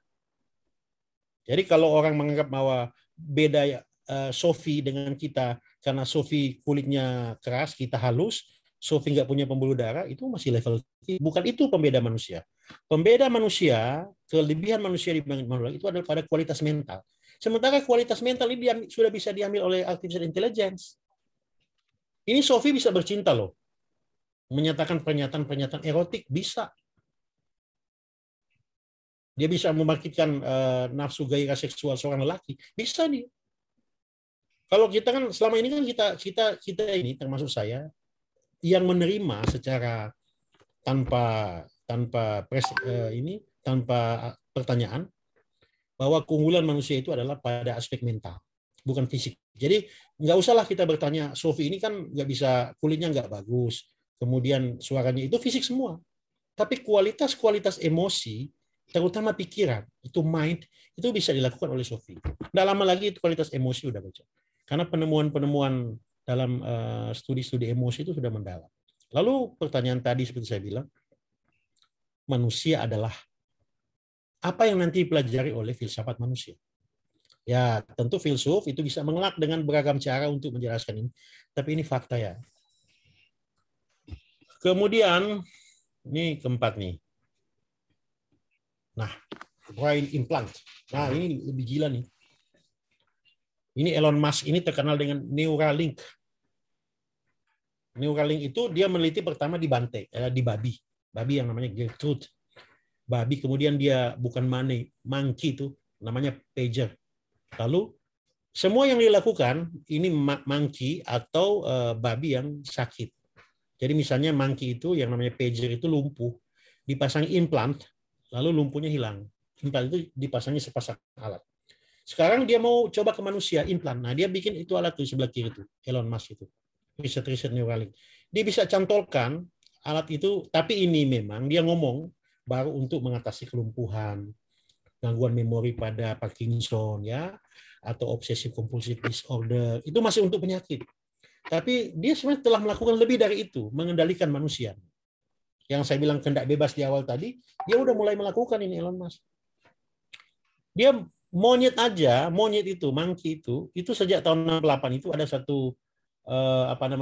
Jadi kalau orang menganggap bahwa beda Sophie dengan kita karena Sophie kulitnya keras, kita halus, Sophie nggak punya pembuluh darah, itu masih level. Bukan itu pembeda manusia. Pembeda manusia, kelebihan manusia dibanding makhluk itu adalah pada kualitas mental. Sementara kualitas mental ini sudah bisa diambil oleh artificial intelligence. Ini Sophie bisa bercinta loh. Menyatakan pernyataan erotik, bisa. Dia bisa membangkitkan nafsu gairah seksual seorang lelaki, bisa nih. Kalau kita kan selama ini kan kita ini termasuk saya yang menerima secara tanpa pertanyaan bahwa keunggulan manusia itu adalah pada aspek mental, bukan fisik. Jadi nggak usahlah kita bertanya, Sophie ini kan nggak bisa, kulitnya nggak bagus, kemudian suaranya itu fisik semua, tapi kualitas emosi, terutama pikiran, itu mind, itu bisa dilakukan oleh Sophie. Nggak lama lagi itu kualitas emosi udah baca. Karena penemuan dalam studi-studi emosi itu sudah mendalam. Lalu pertanyaan tadi seperti saya bilang, manusia adalah apa yang nanti dipelajari oleh filsafat manusia. Ya, tentu filsuf itu bisa mengelak dengan beragam cara untuk menjelaskan ini. Tapi ini fakta ya. Kemudian, ini keempat nih. Nah, brain implant. Nah, ini lebih gila nih. Ini Elon Musk ini terkenal dengan Neuralink. Neuralink itu dia meneliti pertama di banteng, di babi. Babi yang namanya Gertrude. Babi, kemudian dia bukan monkey itu, namanya pager. Lalu semua yang dilakukan ini monkey atau babi yang sakit. Jadi misalnya monkey itu yang namanya pager itu lumpuh, dipasang implant, lalu lumpuhnya hilang. Implant itu dipasangnya sepasang alat. Sekarang dia mau coba ke manusia implant. Nah, dia bikin itu alat tuh sebelah kiri itu, Elon Musk itu. Riset Neuralink. Dia bisa cantolkan alat itu, tapi ini memang dia ngomong baru untuk mengatasi kelumpuhan, gangguan memori pada Parkinson ya, atau obsessive compulsive disorder. Itu masih untuk penyakit. Tapi dia sebenarnya telah melakukan lebih dari itu, mengendalikan manusia. Yang saya bilang kehendak bebas di awal tadi, dia udah mulai melakukan ini Elon Musk. Dia monyet itu, monkey itu sejak tahun 68 itu ada satu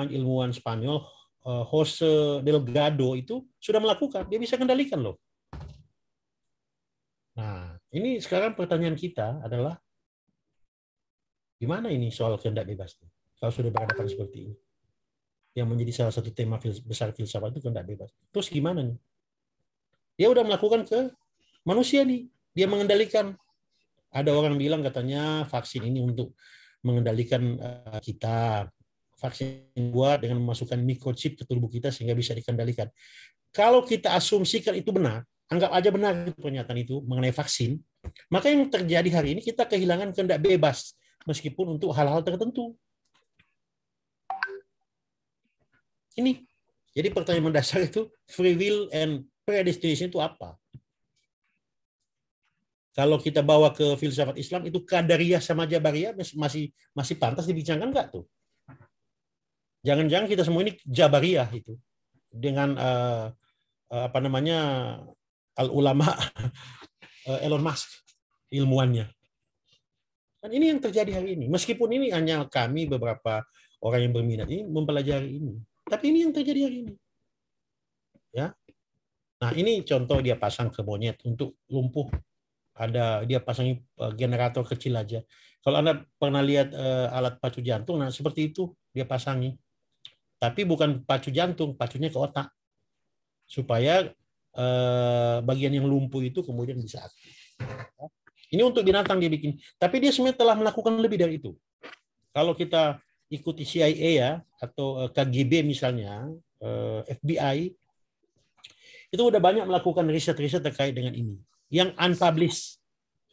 ilmuwan Spanyol, Jose Delgado itu sudah melakukan, dia bisa kendalikan loh. Nah, ini sekarang pertanyaan kita adalah gimana ini soal kehendak bebas? Kalau sudah berhadapan seperti ini, yang menjadi salah satu tema besar filsafat itu kehendak bebas. Terus gimana nih? Dia udah melakukan ke manusia nih, dia mengendalikan. Ada orang bilang katanya vaksin ini untuk mengendalikan kita. Vaksin buat dengan memasukkan microchip ke tubuh kita sehingga bisa dikendalikan. Kalau kita asumsikan itu benar, anggap aja benar pernyataan itu mengenai vaksin, maka yang terjadi hari ini kita kehilangan kehendak bebas meskipun untuk hal-hal tertentu. Ini. Jadi pertanyaan mendasar itu free will and predestination itu apa? Kalau kita bawa ke filsafat Islam itu qadariyah sama jabariyah masih pantas dibicarakan nggak tuh? Jangan-jangan kita semua ini jabariyah itu dengan al-ulama Elon Musk ilmuannya. Dan ini yang terjadi hari ini. Meskipun ini hanya kami beberapa orang yang berminat ini mempelajari ini, tapi ini yang terjadi hari ini. Ya. Nah, ini contoh dia pasang ke monyet untuk lumpuh. Dia pasang generator kecil aja. Kalau Anda pernah lihat alat pacu jantung, nah seperti itu dia pasangi. Tapi bukan pacu jantung, pacunya ke otak. Supaya bagian yang lumpuh itu kemudian bisa aktif. Ini untuk binatang dia bikin. Tapi dia sebenarnya telah melakukan lebih dari itu. Kalau kita ikuti CIA ya, atau KGB misalnya, FBI, itu udah banyak melakukan riset-riset terkait dengan ini. Yang unpublished.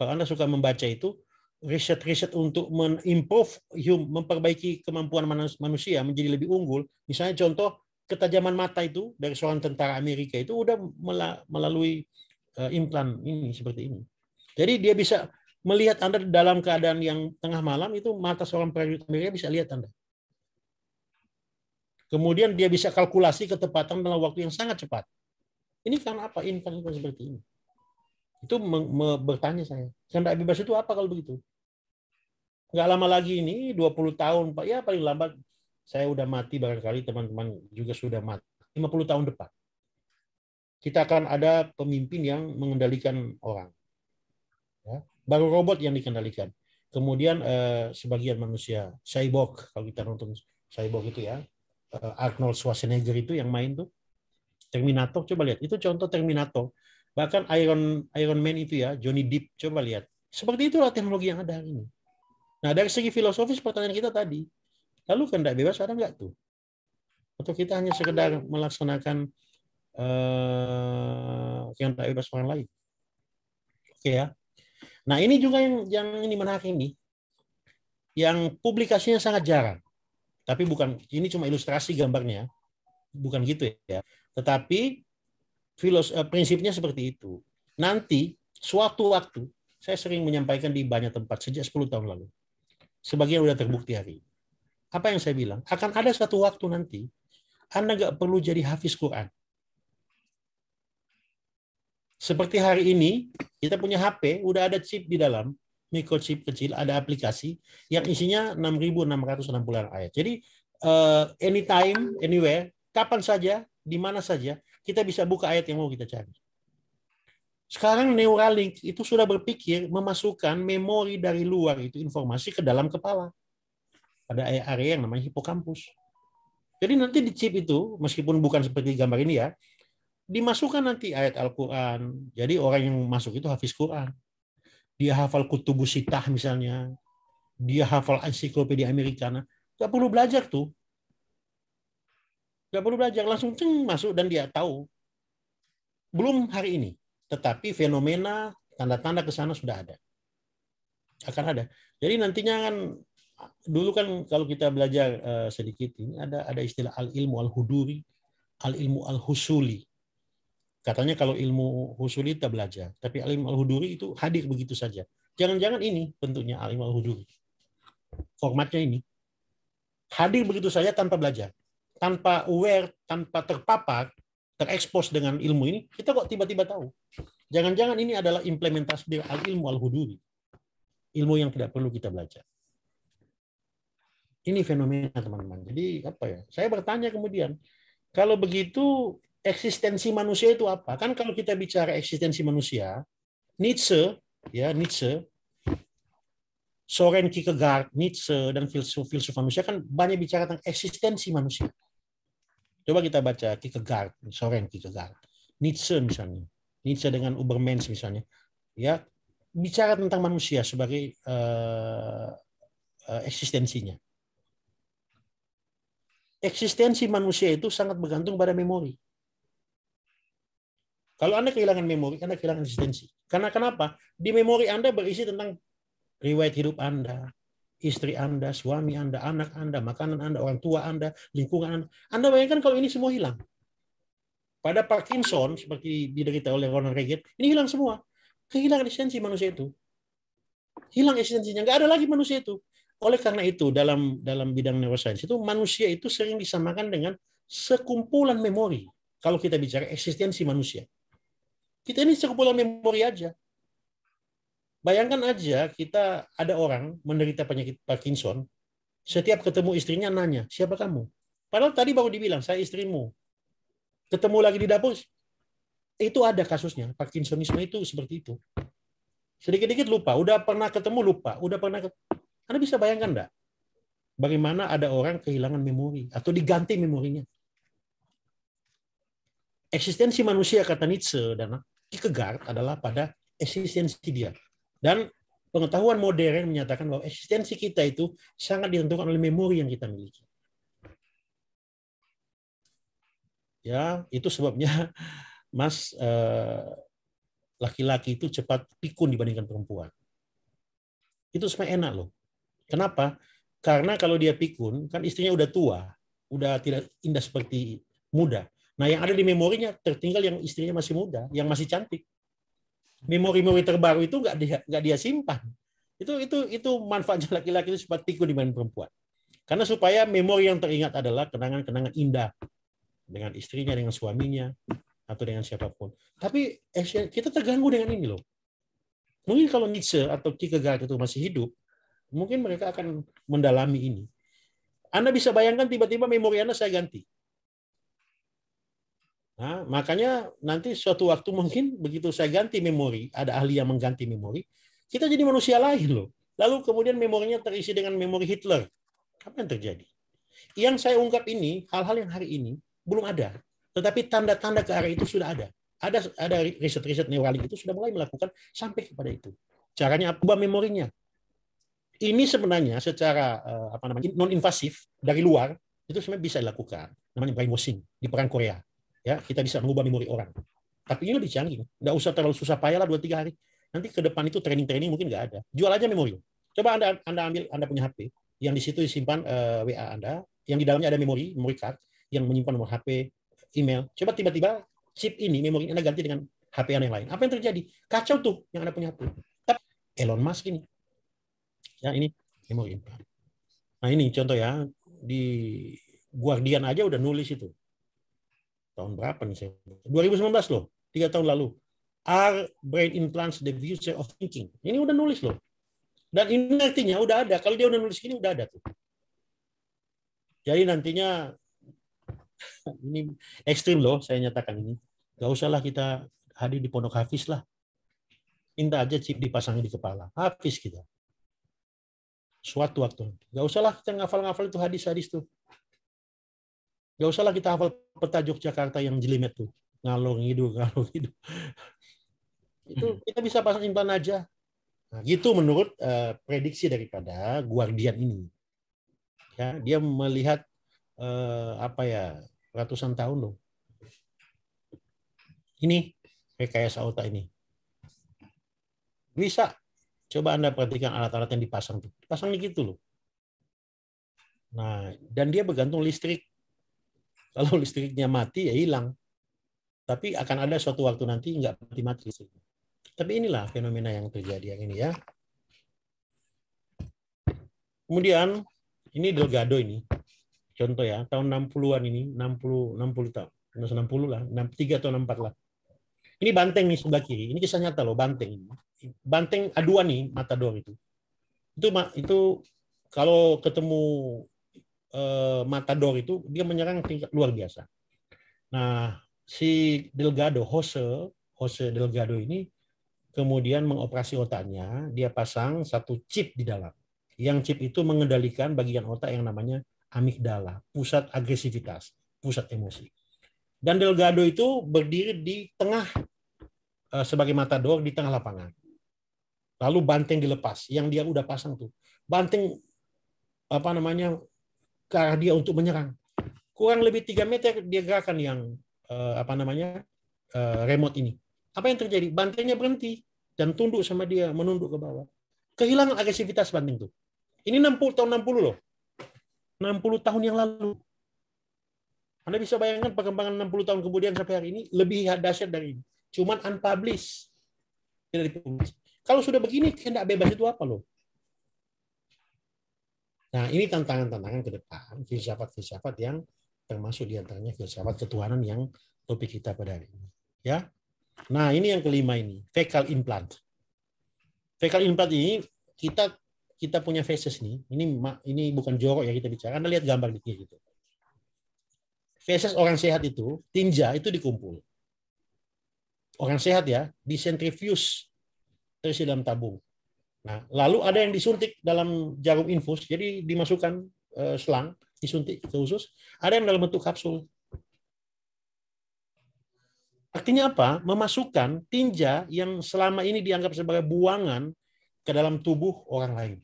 Kalau Anda suka membaca itu, riset-riset untuk memperbaiki kemampuan manusia menjadi lebih unggul. Misalnya contoh, ketajaman mata itu dari seorang tentara Amerika itu udah melalui implan ini seperti ini. Jadi dia bisa melihat Anda dalam keadaan yang tengah malam, itu mata seorang prajurit Amerika bisa lihat Anda. Kemudian dia bisa kalkulasi ketepatan dalam waktu yang sangat cepat. Ini karena apa? Implan seperti ini. Itu bertanya saya, kehendak bebas itu apa kalau begitu? Nggak lama lagi ini, 20 tahun, Pak, ya paling lambat saya udah mati, barangkali teman-teman juga sudah mati. 50 tahun depan. Kita akan ada pemimpin yang mengendalikan orang. Ya, baru robot yang dikendalikan. Kemudian sebagian manusia, cyborg, kalau kita nonton cyborg itu ya, Arnold Schwarzenegger itu yang main tuh, Terminator, coba lihat. Itu contoh Terminator. Bahkan Iron Man itu ya, Johnny Depp, coba lihat. Seperti itulah teknologi yang ada hari ini. Nah, dari segi filosofis pertanyaan kita tadi, lalu kehendak bebas ada nggak tuh? Atau kita hanya sekedar melaksanakan kehendak bebas orang lain? Oke ya. Nah, ini juga yang ini menarik ini. Yang publikasinya sangat jarang. Tapi bukan, ini cuma ilustrasi gambarnya. Bukan gitu ya. Tetapi prinsipnya seperti itu. Nanti, suatu waktu, saya sering menyampaikan di banyak tempat sejak 10 tahun lalu. Sebagian sudah terbukti hari. Apa yang saya bilang? Akan ada satu waktu nanti, Anda nggak perlu jadi hafiz Quran. Seperti hari ini, kita punya HP, udah ada chip di dalam, microchip kecil, ada aplikasi yang isinya 6.660 ayat. Jadi, anytime, anywhere, kapan saja, di mana saja, kita bisa buka ayat yang mau kita cari. Sekarang Neuralink itu sudah berpikir memasukkan memori dari luar itu informasi ke dalam kepala. Ada area yang namanya hipokampus. Jadi nanti di chip itu, meskipun bukan seperti gambar ini ya, dimasukkan nanti ayat Al-Quran. Jadi orang yang masuk itu hafiz Quran. Dia hafal Kutubus Sittah misalnya. Dia hafal ensiklopedia Americana. Gak perlu belajar tuh. Gak perlu belajar, langsung masuk dan dia tahu. Belum hari ini. Tetapi fenomena, tanda-tanda ke sana sudah ada. Akan ada. Jadi nantinya kan, dulu kan kalau kita belajar sedikit, ini ada istilah al-ilmu al-huduri, al-ilmu al-husuli. Katanya kalau ilmu husuli kita belajar, tapi al-ilmu al-huduri itu hadir begitu saja. Jangan-jangan ini bentuknya al-ilmu al-huduri. Formatnya ini. Hadir begitu saja tanpa belajar. Tanpa aware, tanpa terpapar, terekspos dengan ilmu ini, kita kok tiba-tiba tahu. Jangan-jangan ini adalah implementasi dari al-ilmu al-huduri. ilmu yang tidak perlu kita belajar. Ini fenomena, teman-teman. Jadi apa ya? Saya bertanya kemudian, kalau begitu eksistensi manusia itu apa? Kan kalau kita bicara eksistensi manusia, Nietzsche, Soren Kierkegaard, Nietzsche, dan filsuf manusia kan banyak bicara tentang eksistensi manusia. Coba kita baca Kierkegaard, Soren Kierkegaard, Nietzsche misalnya, Nietzsche dengan Übermensch misalnya, ya bicara tentang manusia sebagai eksistensinya. Eksistensi manusia itu sangat bergantung pada memori. Kalau Anda kehilangan memori, Anda kehilangan eksistensi. Karena kenapa? Di memori Anda berisi tentang riwayat hidup Anda, istri Anda, suami Anda, anak Anda, makanan Anda, orang tua Anda, lingkungan Anda. Anda bayangkan kalau ini semua hilang. Pada Parkinson, seperti diderita oleh Ronald Reagan, ini hilang semua. Kehilangan eksistensi manusia itu. Hilang eksistensinya. Nggak ada lagi manusia itu. Oleh karena itu, dalam bidang neuroscience itu, manusia itu sering disamakan dengan sekumpulan memori. Kalau kita bicara eksistensi manusia. Kita ini sekumpulan memori aja. Bayangkan aja kita ada orang menderita penyakit Parkinson, setiap ketemu istrinya nanya, siapa kamu? Padahal tadi baru dibilang, saya istrimu. Ketemu lagi di dapur, itu ada kasusnya. Parkinsonisme itu seperti itu. Sedikit-sedikit lupa, udah pernah ketemu lupa, Anda bisa bayangkan enggak? Bagaimana ada orang kehilangan memori atau diganti memorinya? Eksistensi manusia, kata Nietzsche dan Kierkegaard, adalah pada eksistensi dia. Dan pengetahuan modern menyatakan bahwa eksistensi kita itu sangat ditentukan oleh memori yang kita miliki. Ya, itu sebabnya Mas, laki-laki itu cepat pikun dibandingkan perempuan. Itu sebenarnya enak loh. Kenapa? Karena kalau dia pikun, kan istrinya udah tua, udah tidak indah seperti muda. Nah, yang ada di memorinya tertinggal yang istrinya masih muda, yang masih cantik. Memori-memori terbaru itu nggak dia simpan. Itu manfaatnya laki-laki itu sempat pikun dibanding perempuan. Karena supaya memori yang teringat adalah kenangan-kenangan indah dengan istrinya, dengan suaminya, atau dengan siapapun. Tapi kita terganggu dengan ini loh. Mungkin kalau Nietzsche atau Kierkegaard itu masih hidup, mungkin mereka akan mendalami ini. Anda bisa bayangkan tiba-tiba memori Anda saya ganti. Nah, makanya nanti suatu waktu mungkin begitu saya ganti memori, ada ahli yang mengganti memori, kita jadi manusia lain loh. Lalu kemudian memorinya terisi dengan memori Hitler. Apa yang terjadi? Yang saya ungkap ini, hal-hal yang hari ini belum ada. Tetapi tanda-tanda ke arah itu sudah ada. Ada riset-riset neuralik itu sudah mulai melakukan sampai kepada itu. Caranya apa? Ubah memorinya. Ini sebenarnya secara non-invasif dari luar itu sebenarnya bisa dilakukan. Namanya brainwashing di perang Korea. Ya, kita bisa mengubah memori orang. Tapi ini lebih canggih. Nggak usah terlalu susah payah lah 2-3 hari. Nanti ke depan itu training mungkin nggak ada. Jual aja memori. Coba Anda ambil Anda punya HP, yang di situ disimpan WA Anda, yang di dalamnya ada memori card, yang menyimpan nomor HP, email. Coba tiba-tiba chip ini, memori Anda ganti dengan HP Anda yang lain. Apa yang terjadi? Kacau tuh yang Anda punya HP. Tapi Elon Musk ini. Ya, ini memori. Nah, ini contoh ya, di Guardian aja udah nulis itu. Tahun berapa nih saya? 2019 loh, 3 tahun lalu. Are brain implants the future of thinking? Ini udah nulis loh. Dan ini artinya udah ada. Kalau dia udah nulis gini, udah ada tuh. Jadi nantinya, ini ekstrim loh, saya nyatakan ini. Gak usahlah kita hadir di pondok Hafiz lah. Minta aja chip dipasangin di kepala. Hafiz kita. Suatu waktu. Gak usahlah kita ngafal-ngafal itu hadis-hadis tuh. Gak usahlah kita hafal peta Yogyakarta yang jelimet tuh. Ngalor ngidul. Itu kita bisa pasang implan aja. Nah, gitu menurut prediksi daripada Guardian ini. Ya, dia melihat ratusan tahun loh. Ini rekayasa otak ini. Bisa. Coba Anda perhatikan alat-alat yang dipasang tuh. Pasang gitu loh. Nah, dan dia bergantung listrik. Kalau listriknya mati ya hilang. Tapi akan ada suatu waktu nanti nggak mati listrik. Tapi inilah fenomena yang terjadi yang ini ya. Kemudian ini Delgado ini. Contoh ya, tahun 60-an ini, 60 tahun. 60 lah, 63 atau 64 lah. Ini banteng nih sebelah kiri. Ini kisah nyata loh, banteng ini. Banteng A2 nih, Matador itu. Itu kalau ketemu Matador itu dia menyerang tingkat luar biasa. Nah, si Jose Delgado ini kemudian mengoperasi otaknya, dia pasang satu chip di dalam. Yang chip itu mengendalikan bagian otak yang namanya amigdala, pusat agresivitas, pusat emosi. Dan Delgado itu berdiri di tengah sebagai matador di tengah lapangan. Lalu banteng dilepas, yang dia udah pasang tuh. Banteng ke arah dia untuk menyerang. Kurang lebih 3 meter dia gerakan yang remote ini. Apa yang terjadi? Bantengnya berhenti dan tunduk sama dia, menunduk ke bawah. Kehilangan agresivitas banteng tuh. Ini 60 tahun 60 loh. 60 tahun yang lalu. Anda bisa bayangkan perkembangan 60 tahun kemudian sampai hari ini lebih dahsyat dari ini. Cuman unpublished. Tidak dipublish. Kalau sudah begini, kehendak bebas itu apa loh? Nah, ini tantangan-tantangan ke depan, filsafat-filsafat yang termasuk diantaranya filsafat ketuhanan yang topik kita pada hari ini. Ya. Nah, ini yang kelima ini, fecal implant. Fecal implant ini kita punya feses nih. Ini bukan jorok ya kita bicara. Anda lihat gambar di kiri itu. Feses orang sehat itu, tinja itu dikumpul. Orang sehat ya, disentrifuge terus dalam tabung. Nah, lalu ada yang disuntik dalam jarum infus, jadi dimasukkan selang, disuntik ke usus. Ada yang dalam bentuk kapsul. Artinya apa? Memasukkan tinja yang selama ini dianggap sebagai buangan ke dalam tubuh orang lain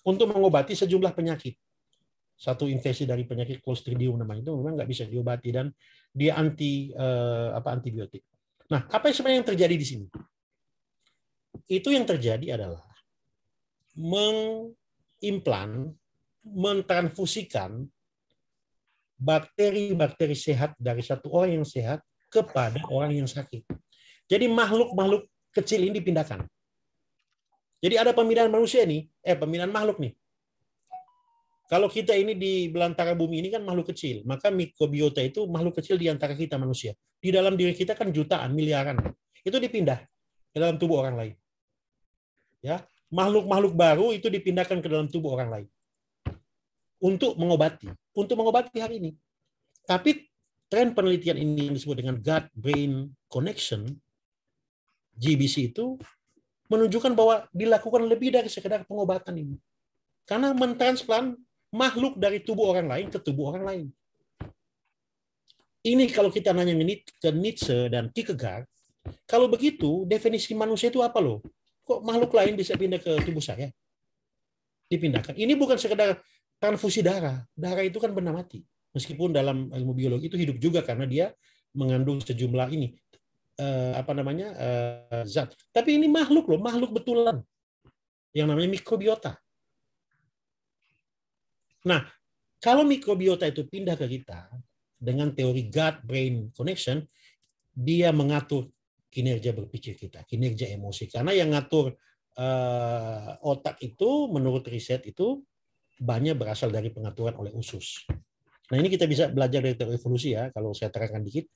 untuk mengobati sejumlah penyakit. Satu infeksi dari penyakit Clostridium namanya itu memang nggak bisa diobati dan dia antibiotik. Nah, apa yang sebenarnya yang terjadi di sini? Itu yang terjadi adalah mentransfusikan bakteri-bakteri sehat dari satu orang yang sehat kepada orang yang sakit. Jadi makhluk-makhluk kecil ini dipindahkan. Jadi ada pemindahan manusia nih, pemindahan makhluk nih. Kalau kita ini di belantara bumi ini kan makhluk kecil, maka mikrobiota itu makhluk kecil di antara kita manusia. Di dalam diri kita kan jutaan, miliaran. Itu dipindah ke dalam tubuh orang lain. Ya, makhluk-makhluk baru itu dipindahkan ke dalam tubuh orang lain untuk mengobati hari ini. Tapi tren penelitian ini yang disebut dengan gut-brain connection, GBC itu menunjukkan bahwa dilakukan lebih dari sekedar pengobatan ini. Karena mentransplant makhluk dari tubuh orang lain ke tubuh orang lain. Ini kalau kita nanya ke Nietzsche dan Kierkegaard, kalau begitu definisi manusia itu apa loh? Kok makhluk lain bisa pindah ke tubuh saya? Dipindahkan. Ini bukan sekedar transfusi darah. Darah itu kan benda mati. Meskipun dalam ilmu biologi itu hidup juga karena dia mengandung sejumlah ini zat. Tapi ini makhluk loh, makhluk betulan yang namanya mikrobiota. Nah, kalau mikrobiota itu pindah ke kita dengan teori gut-brain connection, dia mengatur kinerja berpikir kita, kinerja emosi. Karena yang ngatur otak itu menurut riset itu banyak berasal dari pengaturan oleh usus. Nah, ini kita bisa belajar dari teori evolusi ya, kalau saya terangkan dikit.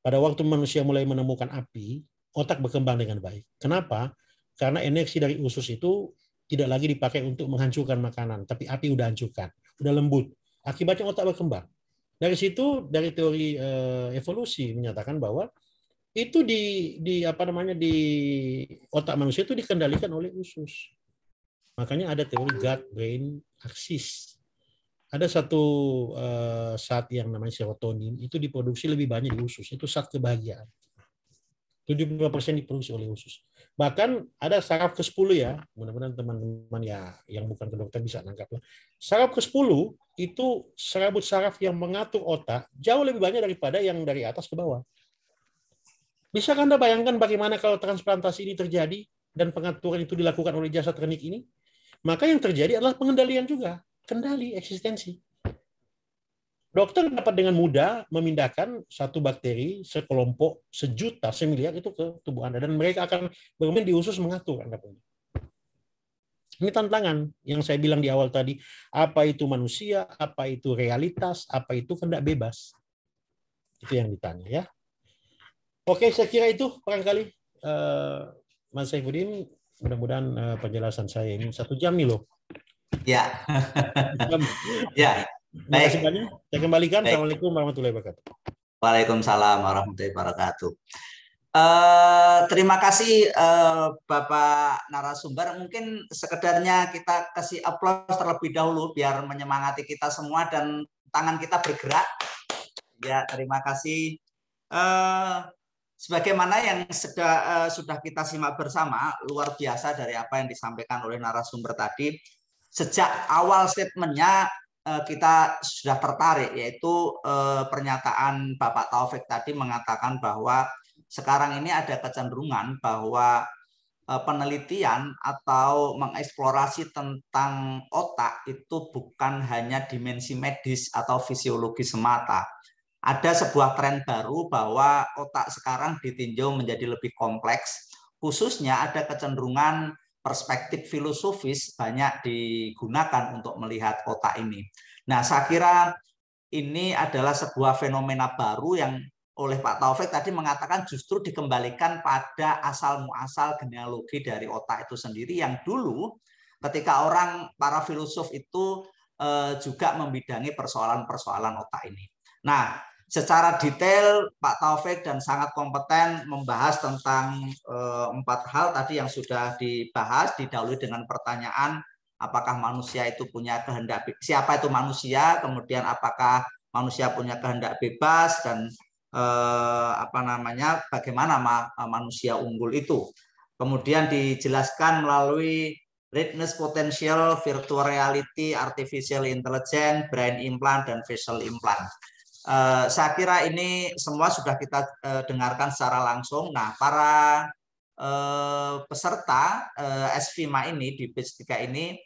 Pada waktu manusia mulai menemukan api, otak berkembang dengan baik. Kenapa? Karena energi dari usus itu tidak lagi dipakai untuk menghancurkan makanan, tapi api udah hancurkan, udah lembut. Akibatnya otak berkembang. Dari situ, dari teori evolusi menyatakan bahwa itu di otak manusia itu dikendalikan oleh usus. Makanya ada teori gut-brain axis. Ada satu zat yang namanya serotonin, itu diproduksi lebih banyak di usus. Itu zat kebahagiaan. 75% diproduksi oleh usus. Bahkan ada saraf ke-10 ya, mudah-mudahan teman-teman ya yang bukan kedokter bisa nangkap lah. Saraf ke-10 itu serabut saraf yang mengatur otak jauh lebih banyak daripada yang dari atas ke bawah. Bisa Anda bayangkan bagaimana kalau transplantasi ini terjadi dan pengaturan itu dilakukan oleh jasa klinik ini? Maka yang terjadi adalah pengendalian juga, kendali eksistensi. Dokter dapat dengan mudah memindahkan satu bakteri, sekelompok, sejuta, semiliar itu ke tubuh Anda. Dan mereka akan bermain di usus mengatur Anda punya. Ini tantangan yang saya bilang di awal tadi. Apa itu manusia, apa itu realitas, apa itu kehendak bebas. Itu yang ditanya ya. Oke, saya kira itu barangkali Mas Saifuddin Mudah-mudahan penjelasan saya ini 1 jam nih loh. Ya. 1 jam. Ya. Terima kasih Baik. banyak. Saya kembalikan. Baik. Assalamualaikum warahmatullahi wabarakatuh. Waalaikumsalam warahmatullahi wabarakatuh. Terima kasih Bapak narasumber. Mungkin sekedarnya kita kasih aplaus terlebih dahulu biar menyemangati kita semua dan tangan kita bergerak. Ya, terima kasih. Sebagaimana yang sudah kita simak bersama, luar biasa dari apa yang disampaikan oleh narasumber tadi. Sejak awal statementnya kita sudah tertarik, yaitu pernyataan Bapak Taufik tadi mengatakan bahwa sekarang ini ada kecenderungan bahwa penelitian atau mengeksplorasi tentang otak itu bukan hanya dimensi medis atau fisiologi semata. Ada sebuah tren baru bahwa otak sekarang ditinjau menjadi lebih kompleks, khususnya ada kecenderungan perspektif filosofis banyak digunakan untuk melihat otak ini. Nah, saya kira ini adalah sebuah fenomena baru yang oleh Pak Taufik tadi mengatakan justru dikembalikan pada asal-muasal genealogi dari otak itu sendiri yang dulu ketika para filosof itu juga membidangi persoalan-persoalan otak ini. Nah, secara detail Pak Taufik dan sangat kompeten membahas tentang 4 hal tadi yang sudah dibahas, didahului dengan pertanyaan apakah manusia itu punya kehendak, siapa itu manusia, kemudian apakah manusia punya kehendak bebas, dan bagaimana manusia unggul itu. Kemudian dijelaskan melalui readiness potential, virtual reality, artificial intelligence, brain implant, dan facial implant. Saya kira ini semua sudah kita dengarkan secara langsung. Nah, para peserta SVIMA ini di batch 3 ini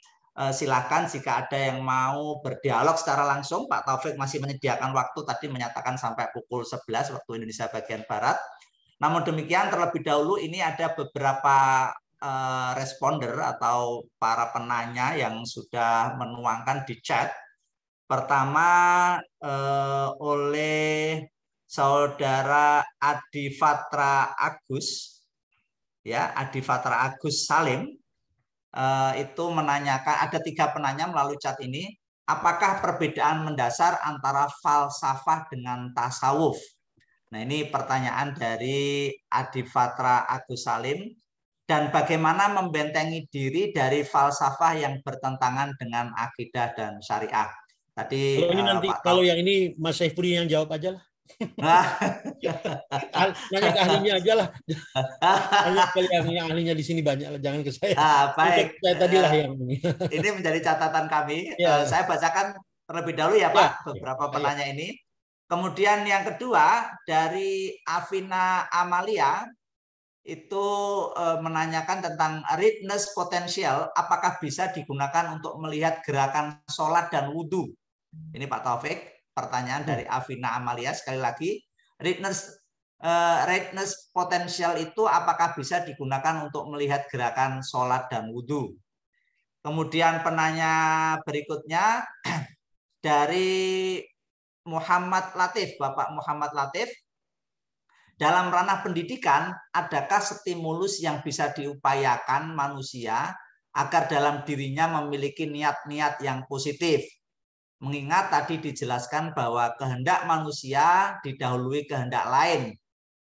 silakan jika ada yang mau berdialog secara langsung. Pak Taufik masih menyediakan waktu, tadi menyatakan sampai pukul 11 waktu Indonesia bagian Barat. Namun demikian terlebih dahulu ini ada beberapa responder atau para penanya yang sudah menuangkan di chat. Pertama oleh Saudara Adi Fatra Agus, ya, Adi Fatra Agus Salim. Itu menanyakan, ada 3 penanya melalui chat ini, apakah perbedaan mendasar antara falsafah dengan tasawuf? Nah, ini pertanyaan dari Adi Fatra Agus Salim. Dan bagaimana membentengi diri dari falsafah yang bertentangan dengan akidah dan syariah? Tadi Kalau ini nanti, kalau yang ini Mas Saifudin yang jawab aja lah. Nanya ke ahlinya aja lah. Yang ahlinya di sini banyak lah, jangan ke saya. Baik. Saya tadilah yang ini. Ini menjadi catatan kami. Ya. Saya bacakan terlebih dahulu ya Pak, beberapa penanya ini. Kemudian yang kedua dari Afina Amalia itu menanyakan tentang readiness potential, apakah bisa digunakan untuk melihat gerakan sholat dan wudhu? Ini Pak Taufik, pertanyaan dari Afina Amalia. Sekali lagi, readiness potential itu apakah bisa digunakan untuk melihat gerakan sholat dan wudhu? Kemudian penanya berikutnya dari Muhammad Latif, Bapak Muhammad Latif. Dalam ranah pendidikan, adakah stimulus yang bisa diupayakan manusia agar dalam dirinya memiliki niat-niat yang positif? Mengingat tadi dijelaskan bahwa kehendak manusia didahului kehendak lain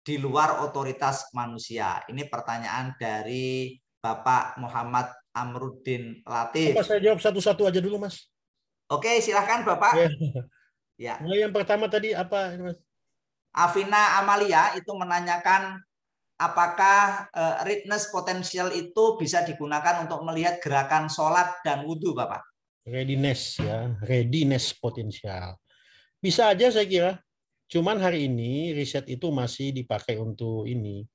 di luar otoritas manusia. Ini pertanyaan dari Bapak Muhammad Amruddin Latif. Apa saya jawab satu-satu aja dulu, Mas? Oke, silakan Bapak. Ya. Nah, yang pertama tadi apa, Mas? Afina Amalia itu menanyakan apakah readiness potential itu bisa digunakan untuk melihat gerakan sholat dan wudhu, Bapak? Readiness ya, readiness potensial. Bisa aja saya kira. Cuman hari ini riset itu masih dipakai untuk ini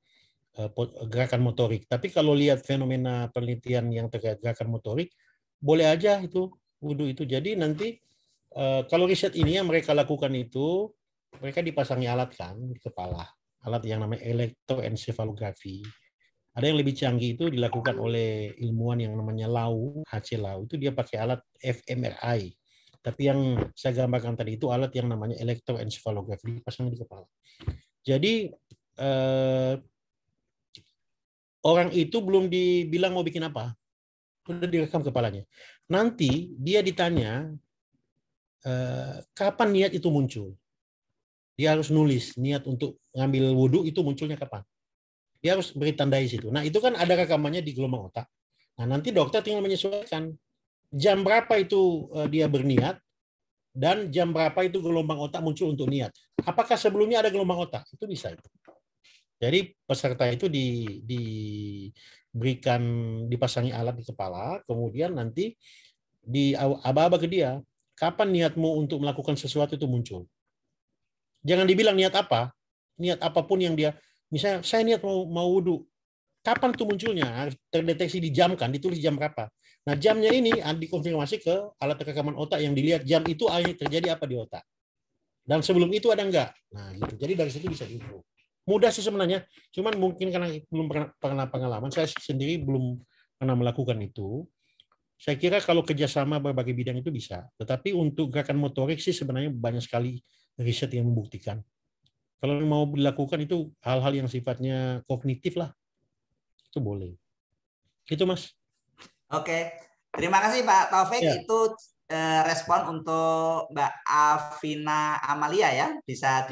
gerakan motorik. Tapi kalau lihat fenomena penelitian yang terkait gerakan motorik, boleh aja itu wudhu itu. Jadi nanti kalau riset ini yang mereka lakukan itu, mereka dipasangi alat kan di kepala, alat yang namanya elektroencephalografi. Ada yang lebih canggih itu dilakukan oleh ilmuwan yang namanya Lau, H.C. Lau. Itu dia pakai alat fMRI. Tapi yang saya gambarkan tadi itu alat yang namanya elektroencephalografi dipasang di kepala. Jadi orang itu belum dibilang mau bikin apa, udah direkam kepalanya. Nanti dia ditanya kapan niat itu muncul. Dia harus nulis niat untuk ngambil wudhu itu munculnya kapan. Dia harus beri tanda di situ. Nah itu kan ada rekamannya di gelombang otak. Nah nanti dokter tinggal menyesuaikan jam berapa itu dia berniat dan jam berapa itu gelombang otak muncul untuk niat. Apakah sebelumnya ada gelombang otak? Itu bisa. Jadi peserta itu diberikan, dipasangi alat di kepala, kemudian nanti aba-aba ke dia, kapan niatmu untuk melakukan sesuatu itu muncul. Jangan dibilang niat apa, niat apapun yang dia, misalnya saya niat mau wudhu, kapan itu munculnya? Harus terdeteksi di jam kan, ditulis jam berapa. Nah jamnya ini dikonfirmasi ke alat rekaman otak yang dilihat jam itu terjadi apa di otak. Dan sebelum itu ada enggak? Nah gitu. Jadi dari situ bisa diimprove. Mudah sih sebenarnya, cuman mungkin karena belum pernah pengalaman, saya sendiri belum pernah melakukan itu. Saya kira kalau kerjasama berbagai bidang itu bisa, tetapi untuk gerakan motorik sih sebenarnya banyak sekali riset yang membuktikan. Kalau mau dilakukan itu hal-hal yang sifatnya kognitif lah, itu boleh. Itu Mas. Oke, terima kasih Pak Taufik. Ya. Itu respon untuk Mbak Afina Amalia ya, bisa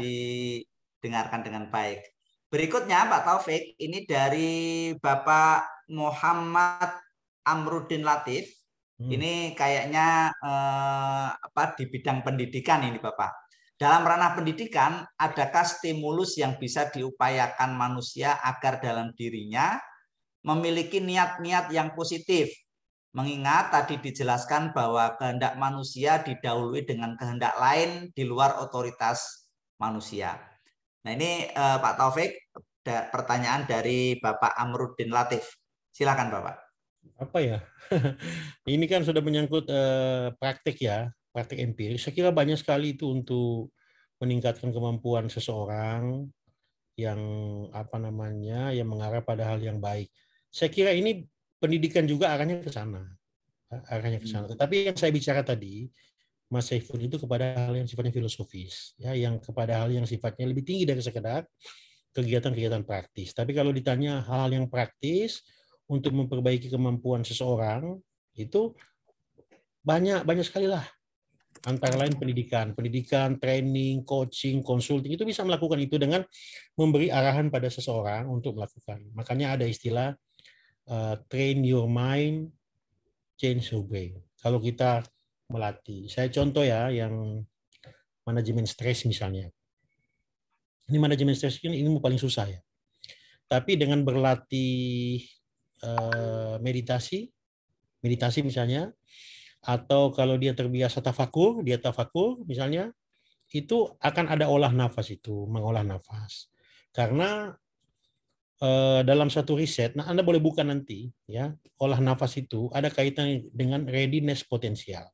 dengarkan dengan baik. Berikutnya Pak Taufik, ini dari Bapak Muhammad Amrudin Latif. Ini kayaknya di bidang pendidikan ini Bapak. Dalam ranah pendidikan, adakah stimulus yang bisa diupayakan manusia agar dalam dirinya memiliki niat-niat yang positif? Mengingat tadi dijelaskan bahwa kehendak manusia didahului dengan kehendak lain di luar otoritas manusia. Nah ini Pak Taufik, pertanyaan dari Bapak Amrudin Latif. Silakan Bapak. Apa ya? Ini kan sudah menyangkut praktik ya, praktik empiris. Saya kira banyak sekali itu untuk meningkatkan kemampuan seseorang yang yang mengarah pada hal yang baik. Saya kira ini pendidikan juga arahnya ke sana. Tetapi yang saya bicara tadi, Mas Saiful, itu kepada hal yang sifatnya filosofis, ya, yang kepada hal yang sifatnya lebih tinggi dari sekedar kegiatan-kegiatan praktis. Tapi kalau ditanya hal-hal yang praktis untuk memperbaiki kemampuan seseorang, itu banyak sekali lah. Antara lain pendidikan, training, coaching, consulting, itu bisa melakukan itu dengan memberi arahan pada seseorang untuk melakukan. Makanya ada istilah train your mind, change your brain. Kalau kita melatih, saya contoh ya, yang manajemen stres misalnya. Ini manajemen stres ini paling susah ya. Tapi dengan berlatih meditasi misalnya, atau kalau dia terbiasa tafakur, dia tafakur misalnya, itu akan ada olah nafas itu, mengolah nafas. Karena dalam satu riset, nah Anda boleh buka nanti ya, olah nafas itu ada kaitan dengan readiness potensial.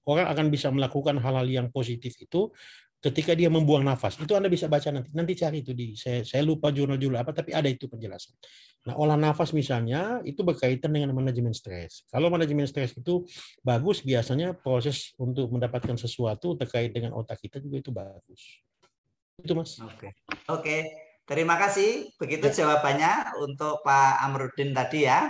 Orang akan bisa melakukan hal-hal yang positif itu ketika dia membuang nafas. Itu Anda bisa baca nanti cari itu saya lupa jurnal-jurnal apa, tapi ada itu penjelasan. Nah, olah nafas misalnya itu berkaitan dengan manajemen stres. Kalau manajemen stres itu bagus, biasanya proses untuk mendapatkan sesuatu terkait dengan otak kita juga itu bagus. Itu Mas. Oke. Terima kasih. Begitu jawabannya untuk Pak Amrudin tadi ya.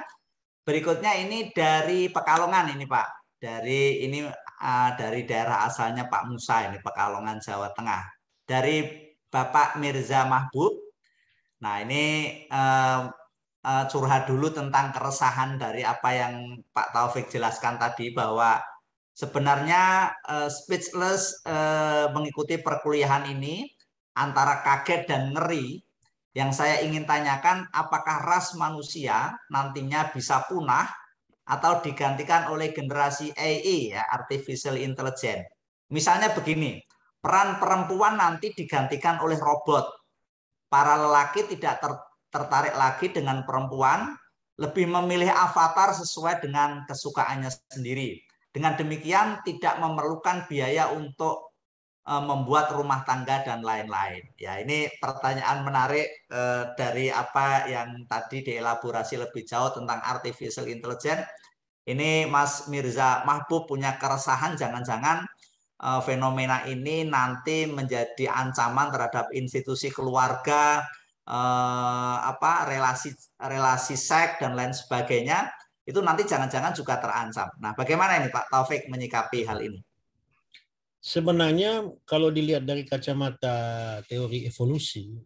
Berikutnya ini dari Pekalongan ini Pak. Dari daerah asalnya Pak Musa ini, Pekalongan, Jawa Tengah. Dari Bapak Mirza Mahbub. Nah ini curhat dulu tentang keresahan dari apa yang Pak Taufik jelaskan tadi, bahwa sebenarnya speechless mengikuti perkuliahan ini antara kaget dan ngeri. Yang saya ingin tanyakan, apakah ras manusia nantinya bisa punah atau digantikan oleh generasi AI, ya, Artificial Intelligence. Misalnya begini, peran perempuan nanti digantikan oleh robot. Para lelaki tidak tertarik lagi dengan perempuan, lebih memilih avatar sesuai dengan kesukaannya sendiri. Dengan demikian tidak memerlukan biaya untuk membuat rumah tangga dan lain-lain. Ya, ini pertanyaan menarik dari apa yang tadi dielaborasi lebih jauh tentang artificial intelligence. Ini Mas Mirza Mahbub punya keresahan, jangan-jangan fenomena ini nanti menjadi ancaman terhadap institusi keluarga, relasi seks dan lain sebagainya, itu nanti jangan-jangan juga terancam. Nah, bagaimana ini Pak Taufik menyikapi hal ini? Sebenarnya kalau dilihat dari kacamata teori evolusi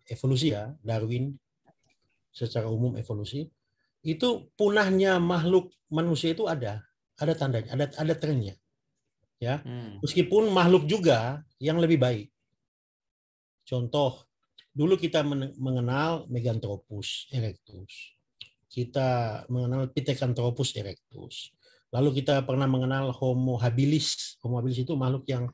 ya, Darwin secara umum evolusi, itu punahnya makhluk manusia itu ada tandanya, ada trennya. Ya. Meskipun makhluk juga yang lebih baik. Contoh, dulu kita mengenal Meganthropus erectus. Kita mengenal Pithecanthropus erectus. Lalu kita pernah mengenal Homo habilis. Homo habilis itu makhluk yang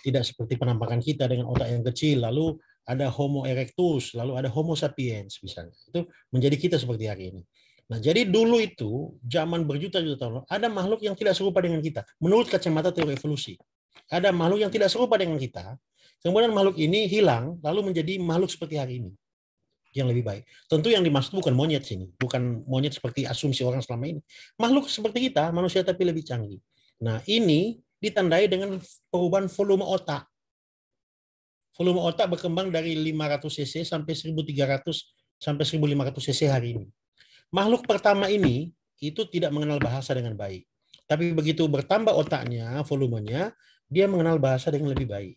tidak seperti penampakan kita dengan otak yang kecil. Lalu ada Homo erectus, lalu ada Homo sapiens misalnya. Itu menjadi kita seperti hari ini. Nah, jadi dulu itu zaman berjuta-juta tahun ada makhluk yang tidak serupa dengan kita. Menurut kacamata teori evolusi, ada makhluk yang tidak serupa dengan kita. Kemudian makhluk ini hilang, lalu menjadi makhluk seperti hari ini yang lebih baik. Tentu yang dimaksud bukan monyet sini, bukan monyet seperti asumsi orang selama ini. Makhluk seperti kita, manusia tapi lebih canggih. Nah, ini ditandai dengan perubahan volume otak. Volume otak berkembang dari 500 cc sampai 1300 sampai 1500 cc hari ini. Makhluk pertama ini itu tidak mengenal bahasa dengan baik. Tapi begitu bertambah otaknya, volumenya, dia mengenal bahasa dengan lebih baik.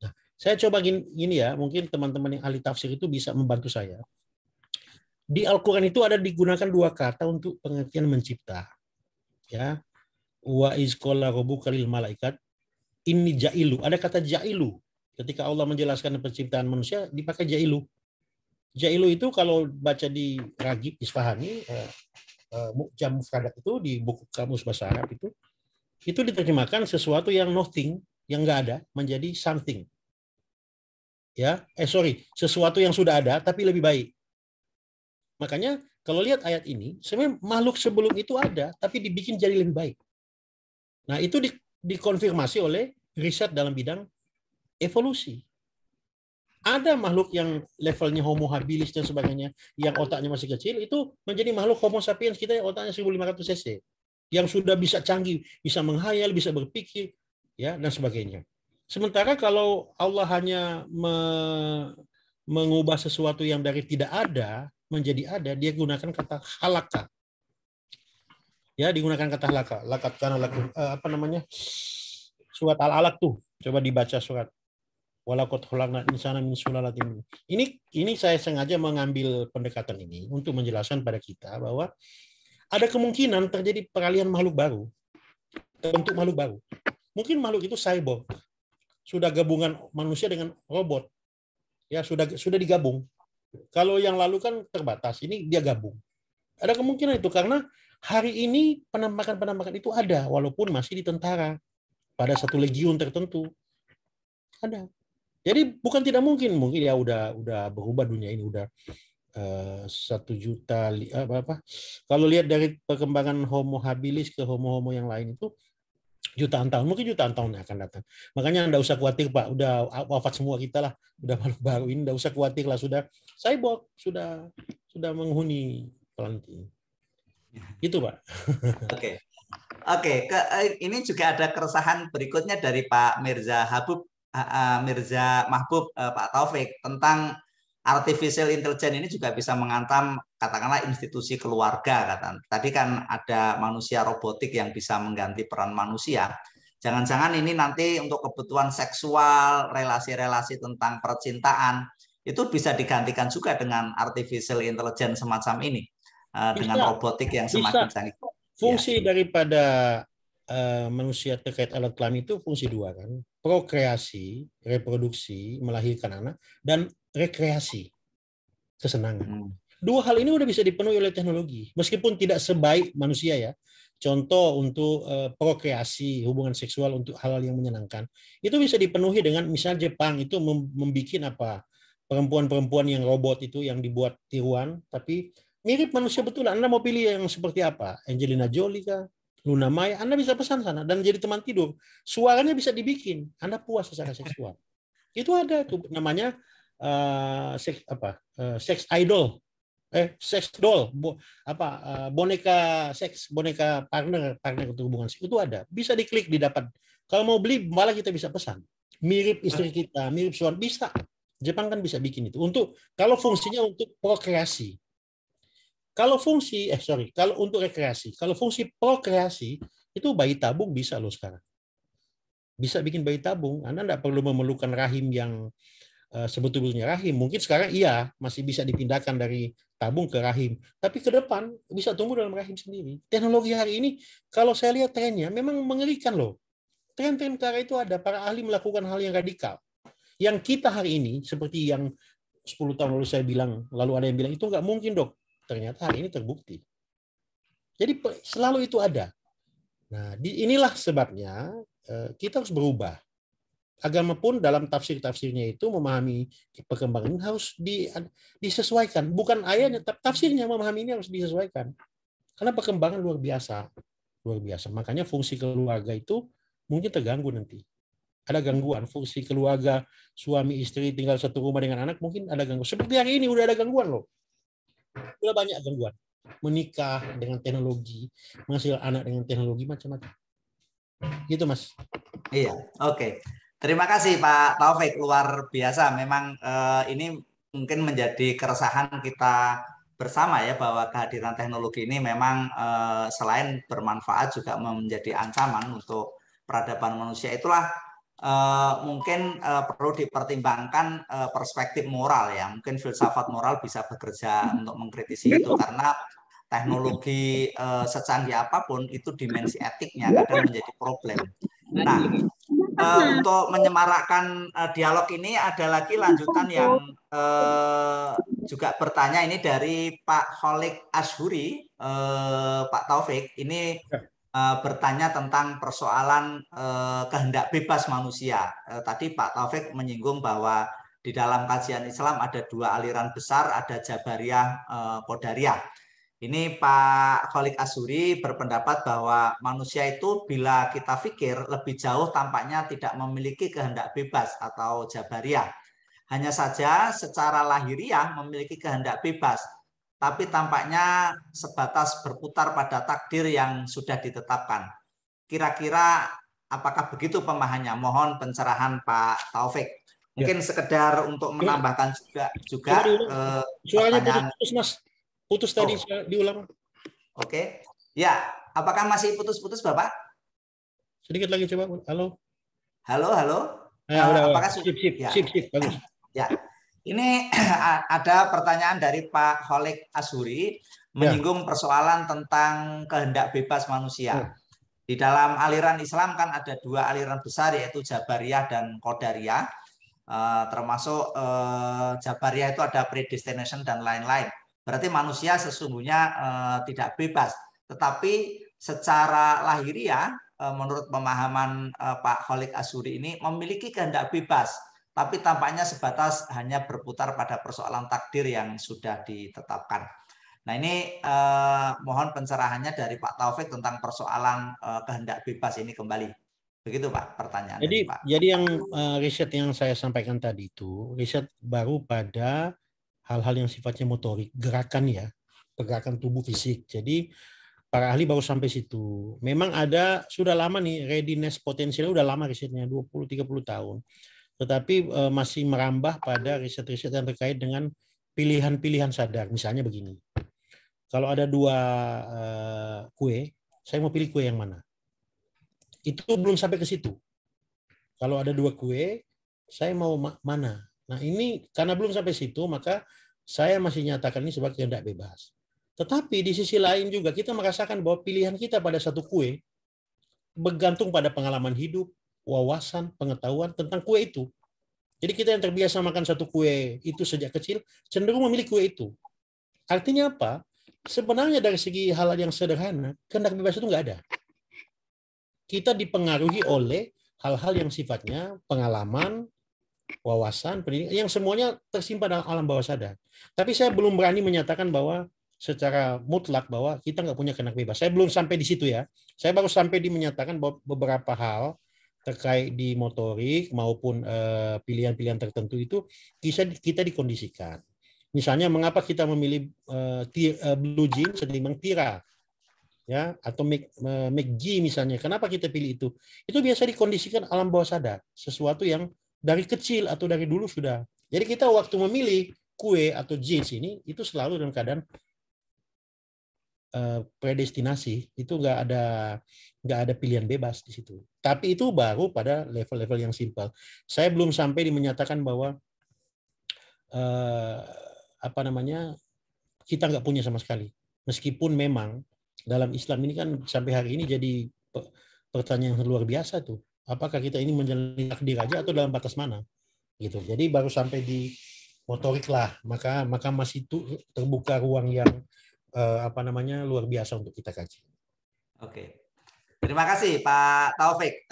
Nah, saya coba gini ya, mungkin teman-teman yang ahli tafsir itu bisa membantu saya. Di Al-Quran itu ada digunakan dua kata untuk pengertian mencipta. Ya, wa iz qala rabbuka lil malaikat inni ja'ilu. Ada kata ja'ilu. Ketika Allah menjelaskan penciptaan manusia dipakai ja'ilu. Ja'ilu itu kalau baca di Ragib Isfahani, Mu'jam Mufradat itu di buku kamus bahasa Arab itu diterjemahkan sesuatu yang nothing, yang enggak ada menjadi something. Ya, sesuatu yang sudah ada tapi lebih baik. Makanya kalau lihat ayat ini, sebenarnya makhluk sebelum itu ada, tapi dibikin jadi lebih baik. Nah, itu dikonfirmasi oleh riset dalam bidang evolusi. Ada makhluk yang levelnya Homo habilis dan sebagainya, yang otaknya masih kecil, itu menjadi makhluk Homo sapiens kita yang otaknya 1500 cc. Yang sudah bisa canggih, bisa menghayal, bisa berpikir, ya dan sebagainya. Sementara kalau Allah hanya mengubah sesuatu yang dari tidak ada menjadi ada, dia gunakan kata halaka. Ya, digunakan kata halaka. Lakat karena apa namanya? Surat Al-Alaq tuh. Coba dibaca surat. Walaqad khalaqnal insana min sulalatin. Ini saya sengaja mengambil pendekatan ini untuk menjelaskan pada kita bahwa ada kemungkinan terjadi peralihan makhluk baru. Terbentuk makhluk baru. Mungkin makhluk itu cyborg. Sudah gabungan manusia dengan robot. Ya, sudah digabung. Kalau yang lalu kan terbatas, ini dia gabung. Ada kemungkinan itu karena hari ini penampakan itu ada walaupun masih di tentara pada satu legiun tertentu. Ada. Jadi bukan tidak mungkin ya udah berubah dunia ini udah 1 juta apa. Kalau lihat dari perkembangan Homo habilis ke Homo yang lain itu jutaan tahun, mungkin jutaan tahun yang akan datang. Makanya Anda usah khawatir Pak, udah wafat semua kita lah, udah makhluk baru ini, enggak usah khawatir lah, sudah cyborg, sudah menghuni planet ini. Itu Pak. Oke. Ini juga ada keresahan berikutnya dari Pak Mirza Mahbub, Pak Taufik, tentang artificial intelligence ini juga bisa mengancam katakanlah institusi keluarga. Tadi kan ada manusia robotik yang bisa mengganti peran manusia. Jangan-jangan ini nanti untuk kebutuhan seksual, relasi-relasi tentang percintaan, itu bisa digantikan juga dengan artificial intelligence semacam ini, dengan robotik yang semakin canggih. Fungsi daripada manusia terkait alat kelamin itu fungsi dua kan, prokreasi, reproduksi, melahirkan anak, dan rekreasi, kesenangan. Dua hal ini udah bisa dipenuhi oleh teknologi, meskipun tidak sebaik manusia ya. Contoh untuk prokreasi, hubungan seksual untuk hal-hal yang menyenangkan, itu bisa dipenuhi dengan misalnya Jepang itu membuat perempuan-perempuan yang robot itu yang dibuat tiruan, tapi mirip manusia betul. Anda mau pilih yang seperti apa? Angelina Jolie kah? Luna Maya? Anda bisa pesan sana dan jadi teman tidur. Suaranya bisa dibikin. Anda puas secara seksual. Itu ada tuh namanya sex idol. Sex doll. Boneka seks, boneka partner untuk hubungan seks. Itu ada. Bisa diklik didapat. Kalau mau beli malah kita bisa pesan. Mirip istri kita, mirip suami bisa. Jepang kan bisa bikin itu. Kalau fungsinya untuk prokreasi. Kalau untuk rekreasi. Kalau fungsi prokreasi itu bayi tabung bisa loh sekarang. Bisa bikin bayi tabung. Anda tidak perlu memerlukan rahim yang sebetulnya rahim. Mungkin sekarang iya masih bisa dipindahkan dari tabung ke rahim. Tapi ke depan bisa tumbuh dalam rahim sendiri. Teknologi hari ini kalau saya lihat trennya memang mengerikan loh. Tren-tren ke arah itu ada. Para ahli melakukan hal yang radikal. Yang kita hari ini seperti yang 10 tahun lalu saya bilang, lalu ada yang bilang itu nggak mungkin dok. Ternyata hari ini terbukti. Jadi selalu itu ada. Nah, inilah sebabnya kita harus berubah. Agama pun dalam tafsir-tafsirnya itu memahami perkembangan ini harus disesuaikan. Bukan ayatnya, tafsirnya memahami ini harus disesuaikan. Karena perkembangan luar biasa. Luar biasa. Makanya fungsi keluarga itu mungkin terganggu nanti. Ada gangguan. Fungsi keluarga, suami istri tinggal satu rumah dengan anak, mungkin ada gangguan. Seperti hari ini udah ada gangguan loh. Udah banyak gangguan. Menikah dengan teknologi, menghasilkan anak dengan teknologi, macam-macam. Gitu, Mas. Iya, oke. Terima kasih Pak Taufik, luar biasa. Memang ini mungkin menjadi keresahan kita bersama ya, bahwa kehadiran teknologi ini memang selain bermanfaat juga menjadi ancaman untuk peradaban manusia. Itulah mungkin perlu dipertimbangkan perspektif moral ya. Mungkin filsafat moral bisa bekerja untuk mengkritisi itu, karena teknologi secanggih apapun itu dimensi etiknya kadang menjadi problem. Nah, untuk menyemarakkan dialog ini ada lagi lanjutan yang juga bertanya ini dari Pak Kholik Ashuri, Pak Taufik. Ini bertanya tentang persoalan kehendak bebas manusia. Tadi Pak Taufik menyinggung bahwa di dalam kajian Islam ada dua aliran besar, ada Jabariyah, Qadariyah. Ini Pak Kholik Ashuri berpendapat bahwa manusia itu bila kita pikir lebih jauh tampaknya tidak memiliki kehendak bebas atau Jabariyah. Hanya saja secara lahiriah memiliki kehendak bebas, tapi tampaknya sebatas berputar pada takdir yang sudah ditetapkan. Kira-kira apakah begitu pemahamannya? Mohon pencerahan Pak Taufik. Mungkin sekedar untuk menambahkan juga suaranya pertanyaan. putus, Mas. Putus tadi, diulang. Oke. Ya, apakah masih putus-putus Bapak? Sedikit lagi coba. Halo. Halo. Apakah sip, bagus. Ya. Ini ada pertanyaan dari Pak Kholik Ashuri menyinggung persoalan tentang kehendak bebas manusia. Di dalam aliran Islam kan ada dua aliran besar, yaitu Jabariyah dan Qadariyah. Termasuk Jabariyah itu ada predestination dan lain-lain. Berarti manusia sesungguhnya tidak bebas. Tetapi secara lahiriah, menurut pemahaman Pak Kholik Ashuri ini memiliki kehendak bebas. Tapi tampaknya sebatas hanya berputar pada persoalan takdir yang sudah ditetapkan. Nah, ini mohon pencerahannya dari Pak Taufik tentang persoalan kehendak bebas ini kembali. Begitu Pak pertanyaan dari Pak. Jadi yang riset yang saya sampaikan tadi itu riset baru pada hal-hal yang sifatnya motorik, gerakan ya, pergerakan tubuh fisik. Jadi para ahli baru sampai situ. Memang ada sudah lama nih readiness potensial, udah lama risetnya 20-30 tahun. Tetapi masih merambah pada riset-riset yang terkait dengan pilihan-pilihan sadar. Misalnya begini, kalau ada dua kue, saya mau pilih kue yang mana? Itu belum sampai ke situ. Kalau ada dua kue, saya mau mana? Nah ini karena belum sampai situ, maka saya masih nyatakan ini sebagai kehendak bebas. Tetapi di sisi lain juga kita merasakan bahwa pilihan kita pada satu kue bergantung pada pengalaman hidup, wawasan, pengetahuan tentang kue itu. Jadi kita yang terbiasa makan satu kue itu sejak kecil cenderung memilih kue itu. Artinya apa? Sebenarnya dari segi hal yang sederhana, kehendak bebas itu nggak ada. Kita dipengaruhi oleh hal-hal yang sifatnya pengalaman, wawasan, pendidikan, yang semuanya tersimpan dalam alam bawah sadar. Tapi saya belum berani menyatakan bahwa secara mutlak bahwa kita nggak punya kehendak bebas. Saya belum sampai di situ ya. Saya baru sampai di menyatakan bahwa beberapa hal terkait di motorik maupun pilihan-pilihan tertentu itu kita dikondisikan. Misalnya mengapa kita memilih blue jeans ketimbang tira, ya, atau McG misalnya. Kenapa kita pilih itu? Itu biasa dikondisikan alam bawah sadar, sesuatu yang dari kecil atau dari dulu sudah Jadi kita waktu memilih kue atau jeans ini itu selalu dalam keadaan predestinasi, itu nggak ada pilihan bebas di situ. Tapi itu baru pada level-level yang simpel. Saya belum sampai menyatakan bahwa kita nggak punya sama sekali. Meskipun memang dalam Islam ini kan sampai hari ini jadi pertanyaan yang luar biasa tuh. Apakah kita ini menjalani takdir aja atau dalam batas mana? Gitu. Jadi baru sampai di motorik lah, maka masih terbuka ruang yang luar biasa untuk kita kaji. Oke, terima kasih Pak Taufik.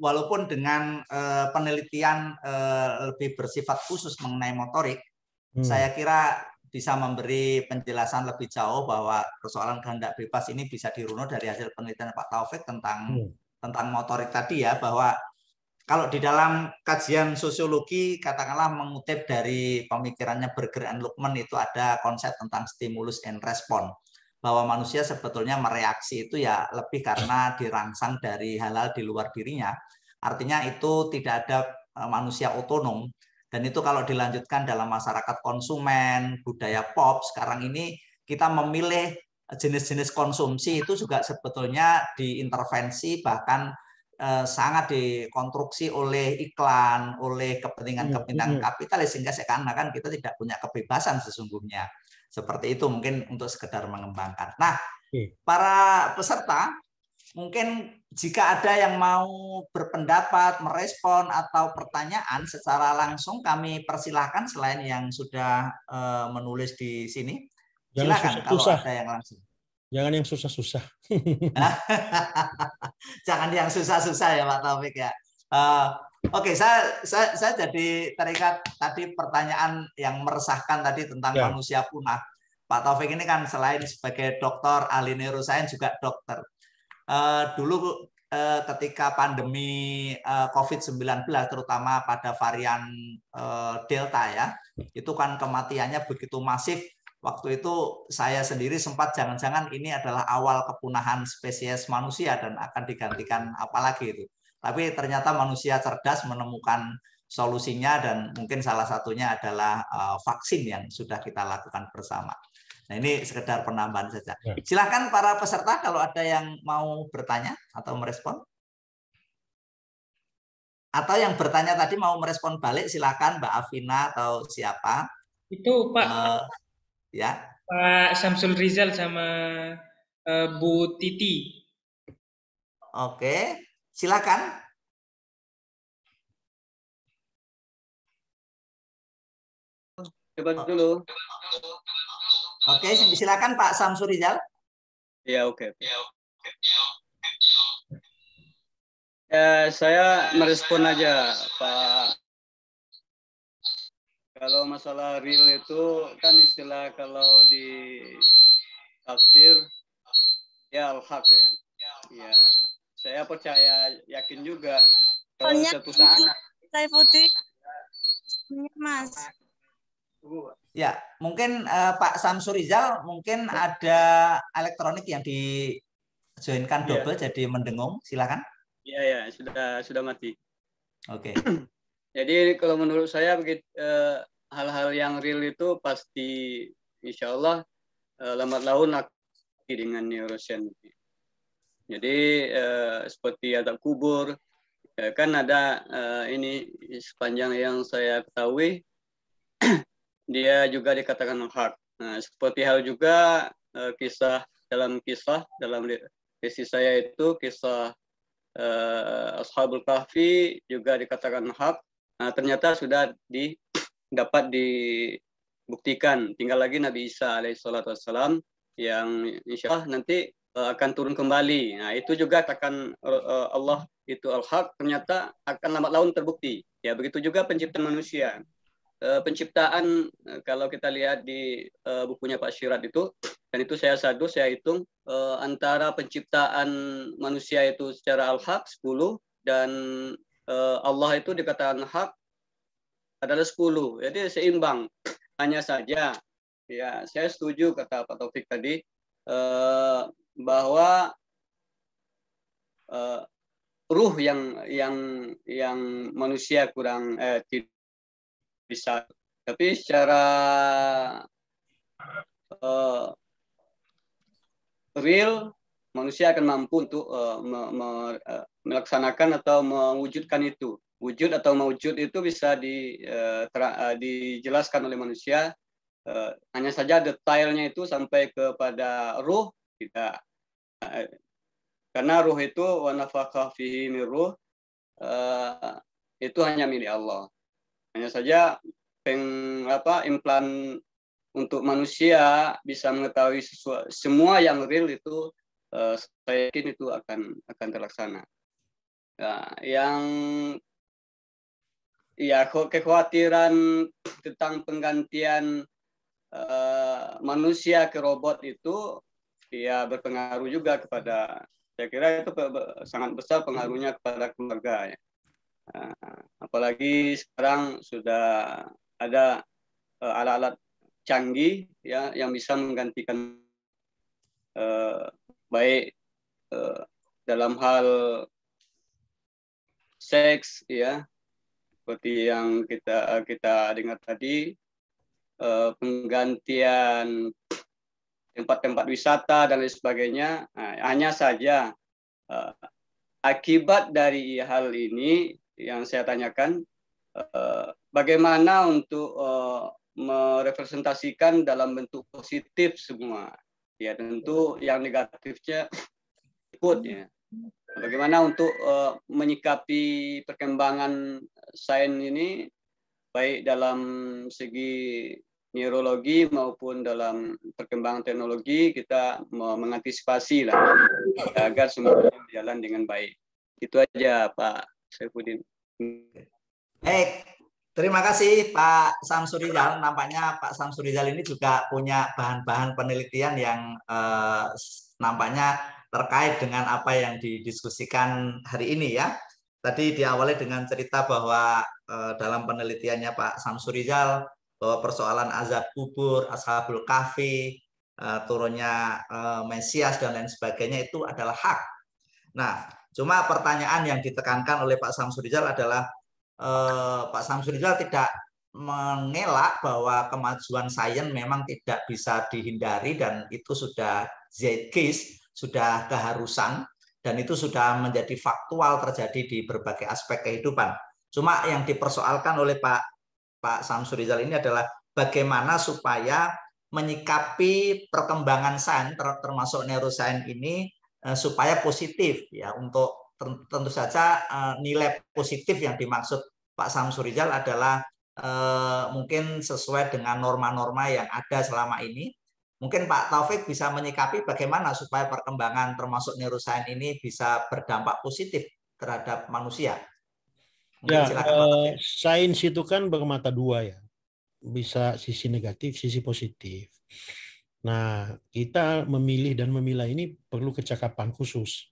Walaupun dengan penelitian lebih bersifat khusus mengenai motorik, saya kira bisa memberi penjelasan lebih jauh bahwa persoalan kehendak bebas ini bisa dirunut dari hasil penelitian Pak Taufik tentang motorik tadi ya, bahwa kalau di dalam kajian sosiologi, katakanlah mengutip dari pemikirannya Berger and Luckman, itu ada konsep tentang stimulus and response, bahwa manusia sebetulnya mereaksi itu ya lebih karena dirangsang dari hal-hal di luar dirinya. Artinya itu tidak ada manusia otonom. Dan itu kalau dilanjutkan dalam masyarakat konsumen, budaya pop, sekarang ini kita memilih jenis-jenis konsumsi itu juga sebetulnya diintervensi, bahkan sangat dikonstruksi oleh iklan, oleh kepentingan-kepentingan kapitalis, sehingga seakan-akan kita tidak punya kebebasan sesungguhnya. Seperti itu mungkin untuk sekedar mengembangkan. Nah, para peserta, mungkin jika ada yang mau berpendapat, merespon, atau pertanyaan secara langsung, kami persilahkan selain yang sudah menulis di sini. Silakan kalau ada yang langsung. Jangan yang susah-susah. Jangan yang susah-susah ya Pak Taufik ya. Oke, saya jadi teringat tadi pertanyaan yang meresahkan tadi tentang manusia punah. Pak Taufik ini kan selain sebagai dokter ahli neuroscience juga dokter. Dulu ketika pandemi COVID-19 terutama pada varian Delta ya, itu kan kematiannya begitu masif. Waktu itu saya sendiri sempat jangan-jangan ini adalah awal kepunahan spesies manusia dan akan digantikan apalagi itu. Tapi ternyata manusia cerdas menemukan solusinya dan mungkin salah satunya adalah vaksin yang sudah kita lakukan bersama. Nah, ini sekedar penambahan saja. Silakan para peserta kalau ada yang mau bertanya atau merespon. Atau yang bertanya tadi mau merespon balik, silakan Mbak Afina atau siapa. Itu Pak. Ya. Pak Samsul Rizal sama Bu Titi. Oke, silakan. Coba dulu. Oke, silakan Pak Samsul Rizal. Ya, oke. Saya merespon aja, Pak. Kalau masalah real itu kan istilah kalau di tafsir ya al-haq ya. Ya, saya percaya yakin juga kalau satu saat saya putih Mas. Ya, mungkin Pak Samsul Rizal mungkin ada elektronik yang di-joinkan double jadi mendengung, silakan. Iya, sudah mati. Oke. Jadi kalau menurut saya begitu hal-hal yang real itu pasti insya Allah lambat laun akan dengan neuroscience. Jadi seperti adab kubur, kan ada ini sepanjang yang saya ketahui dia juga dikatakan hak. Nah, seperti hal juga dalam versi saya itu kisah Ashabul Kahfi juga dikatakan hak. Nah, ternyata sudah dapat dibuktikan. Tinggal lagi Nabi Isa alaihissalam yang insya Allah nanti akan turun kembali. Nah, itu juga katakan Allah itu al-haq, ternyata akan lambat laun terbukti. Ya, begitu juga penciptaan manusia. Penciptaan kalau kita lihat di bukunya Pak Syirat itu, dan itu saya hitung antara penciptaan manusia itu secara al-haq 10 dan Allah itu dikatakan hak adalah 10. Jadi seimbang. Hanya saja ya saya setuju kata Pak Taufik tadi bahwa ruh yang manusia kurang bisa. Tapi secara real manusia akan mampu untuk melaksanakan atau mewujudkan itu. Wujud atau mewujud itu bisa dijelaskan oleh manusia. Hanya saja detailnya itu sampai kepada ruh tidak. Karena ruh itu wa nafakha fihi min ruh, itu hanya milik Allah. Hanya saja implan untuk manusia bisa mengetahui semua yang real itu, saya yakin itu akan terlaksana. Nah, yang kekhawatiran tentang penggantian manusia ke robot itu ya berpengaruh juga kepada, saya kira itu sangat besar pengaruhnya kepada keluarga ya. Apalagi sekarang sudah ada alat-alat canggih ya yang bisa menggantikan baik dalam hal seks ya, seperti yang kita dengar tadi, penggantian tempat-tempat wisata dan lain sebagainya. Hanya saja akibat dari hal ini yang saya tanyakan, bagaimana untuk merepresentasikan dalam bentuk positif semua. Ya tentu yang negatifnya ikut ya. Bagaimana untuk menyikapi perkembangan sains ini, baik dalam segi neurologi maupun dalam perkembangan teknologi, kita mengantisipasi lah agar semuanya berjalan dengan baik. Itu aja Pak Saifuddin. Baik, terima kasih Pak Samsurizal. Nampaknya Pak Samsurizal ini juga punya bahan-bahan penelitian yang nampaknya terkait dengan apa yang didiskusikan hari ini ya. Tadi diawali dengan cerita bahwa dalam penelitiannya Pak Samsurizal bahwa persoalan azab kubur, ashabul kahfi, turunnya Mesias dan lain sebagainya itu adalah hak. Nah, cuma pertanyaan yang ditekankan oleh Pak Samsurizal adalah Pak Samsurizal tidak mengelak bahwa kemajuan sains memang tidak bisa dihindari dan itu sudah zeitgeist, sudah keharusan, dan itu sudah menjadi faktual terjadi di berbagai aspek kehidupan. Cuma yang dipersoalkan oleh Pak Samsurizal ini adalah bagaimana supaya menyikapi perkembangan sains termasuk neuroscience ini supaya positif ya. Untuk tentu saja nilai positif yang dimaksud Pak Samsurizal adalah mungkin sesuai dengan norma-norma yang ada selama ini. Mungkin Pak Taufik bisa menyikapi bagaimana supaya perkembangan termasuk neuroscience ini bisa berdampak positif terhadap manusia. Ya, sains itu kan bermata dua ya. Bisa sisi negatif, sisi positif. Nah, kita memilih dan memilah ini perlu kecakapan khusus.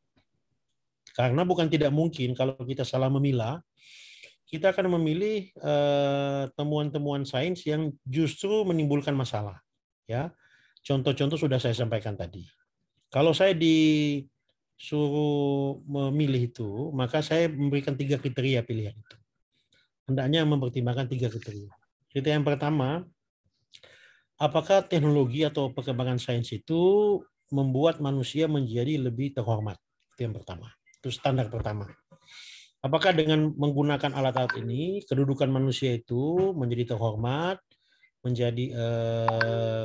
Karena bukan tidak mungkin kalau kita salah memilah, kita akan memilih temuan-temuan sains yang justru menimbulkan masalah. Ya, contoh-contoh sudah saya sampaikan tadi. Kalau saya disuruh memilih itu, maka saya memberikan 3 kriteria pilihan itu. Hendaknya mempertimbangkan 3 kriteria. Kriteria yang pertama, apakah teknologi atau perkembangan sains itu membuat manusia menjadi lebih terhormat? Itu yang pertama. Itu standar pertama. Apakah dengan menggunakan alat-alat ini, kedudukan manusia itu menjadi terhormat, menjadi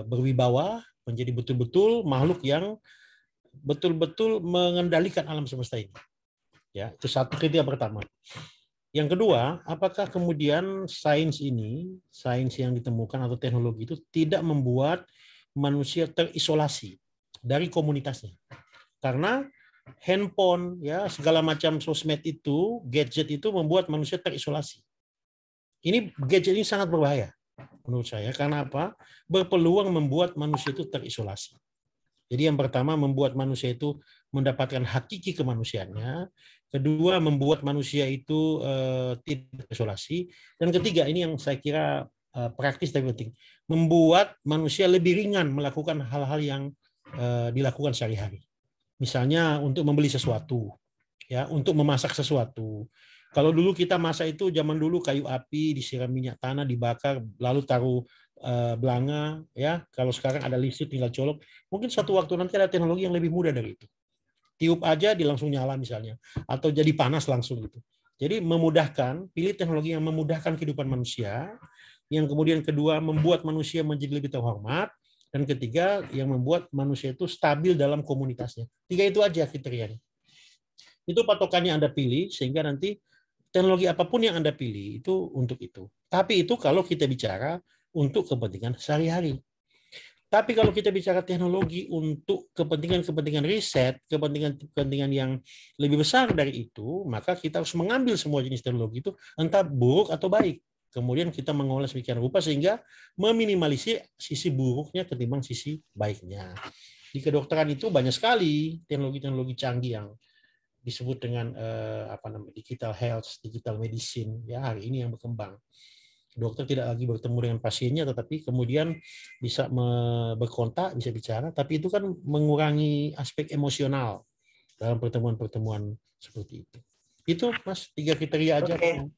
berwibawa, menjadi betul-betul makhluk yang betul-betul mengendalikan alam semesta ini. Ya, itu satu kriteria pertama. Yang kedua, apakah kemudian sains ini, sains yang ditemukan atau teknologi itu tidak membuat manusia terisolasi dari komunitasnya? Karena handphone, ya segala macam sosmed itu, gadget itu membuat manusia terisolasi. Ini gadget ini sangat berbahaya menurut saya. Karena apa? Berpeluang membuat manusia itu terisolasi. Jadi yang pertama membuat manusia itu mendapatkan hakiki kemanusiaannya. Kedua membuat manusia itu tidak isolasi. Dan ketiga ini yang saya kira praktis tapi penting, membuat manusia lebih ringan melakukan hal-hal yang dilakukan sehari-hari. Misalnya untuk membeli sesuatu, ya, untuk memasak sesuatu, Kalau dulu kita masa itu zaman dulu kayu api disiram minyak tanah dibakar lalu taruh belanga ya. Kalau sekarang ada listrik tinggal colok. Mungkin satu waktu nanti ada teknologi yang lebih mudah dari itu. Tiup aja dia langsung nyala misalnya atau jadi panas langsung gitu. Jadi memudahkan, pilih teknologi yang memudahkan kehidupan manusia. Yang kemudian kedua membuat manusia menjadi lebih terhormat. Dan ketiga yang membuat manusia itu stabil dalam komunitasnya. 3 itu aja kriterianya. Itu patokannya Anda pilih sehingga nanti teknologi apapun yang Anda pilih itu untuk itu. Tapi itu kalau kita bicara untuk kepentingan sehari-hari. Tapi kalau kita bicara teknologi untuk kepentingan-kepentingan riset, kepentingan-kepentingan yang lebih besar dari itu, maka kita harus mengambil semua jenis teknologi itu entah buruk atau baik. Kemudian kita mengolah sedemikian rupa sehingga meminimalisir sisi buruknya ketimbang sisi baiknya. Di kedokteran itu banyak sekali teknologi-teknologi canggih yang disebut dengan digital health, digital medicine ya hari ini yang berkembang. Dokter tidak lagi bertemu dengan pasiennya, tetapi kemudian bisa berkontak, bisa bicara, tapi itu kan mengurangi aspek emosional dalam pertemuan-pertemuan seperti itu. Itu Mas 3 kriteria aja. Oke.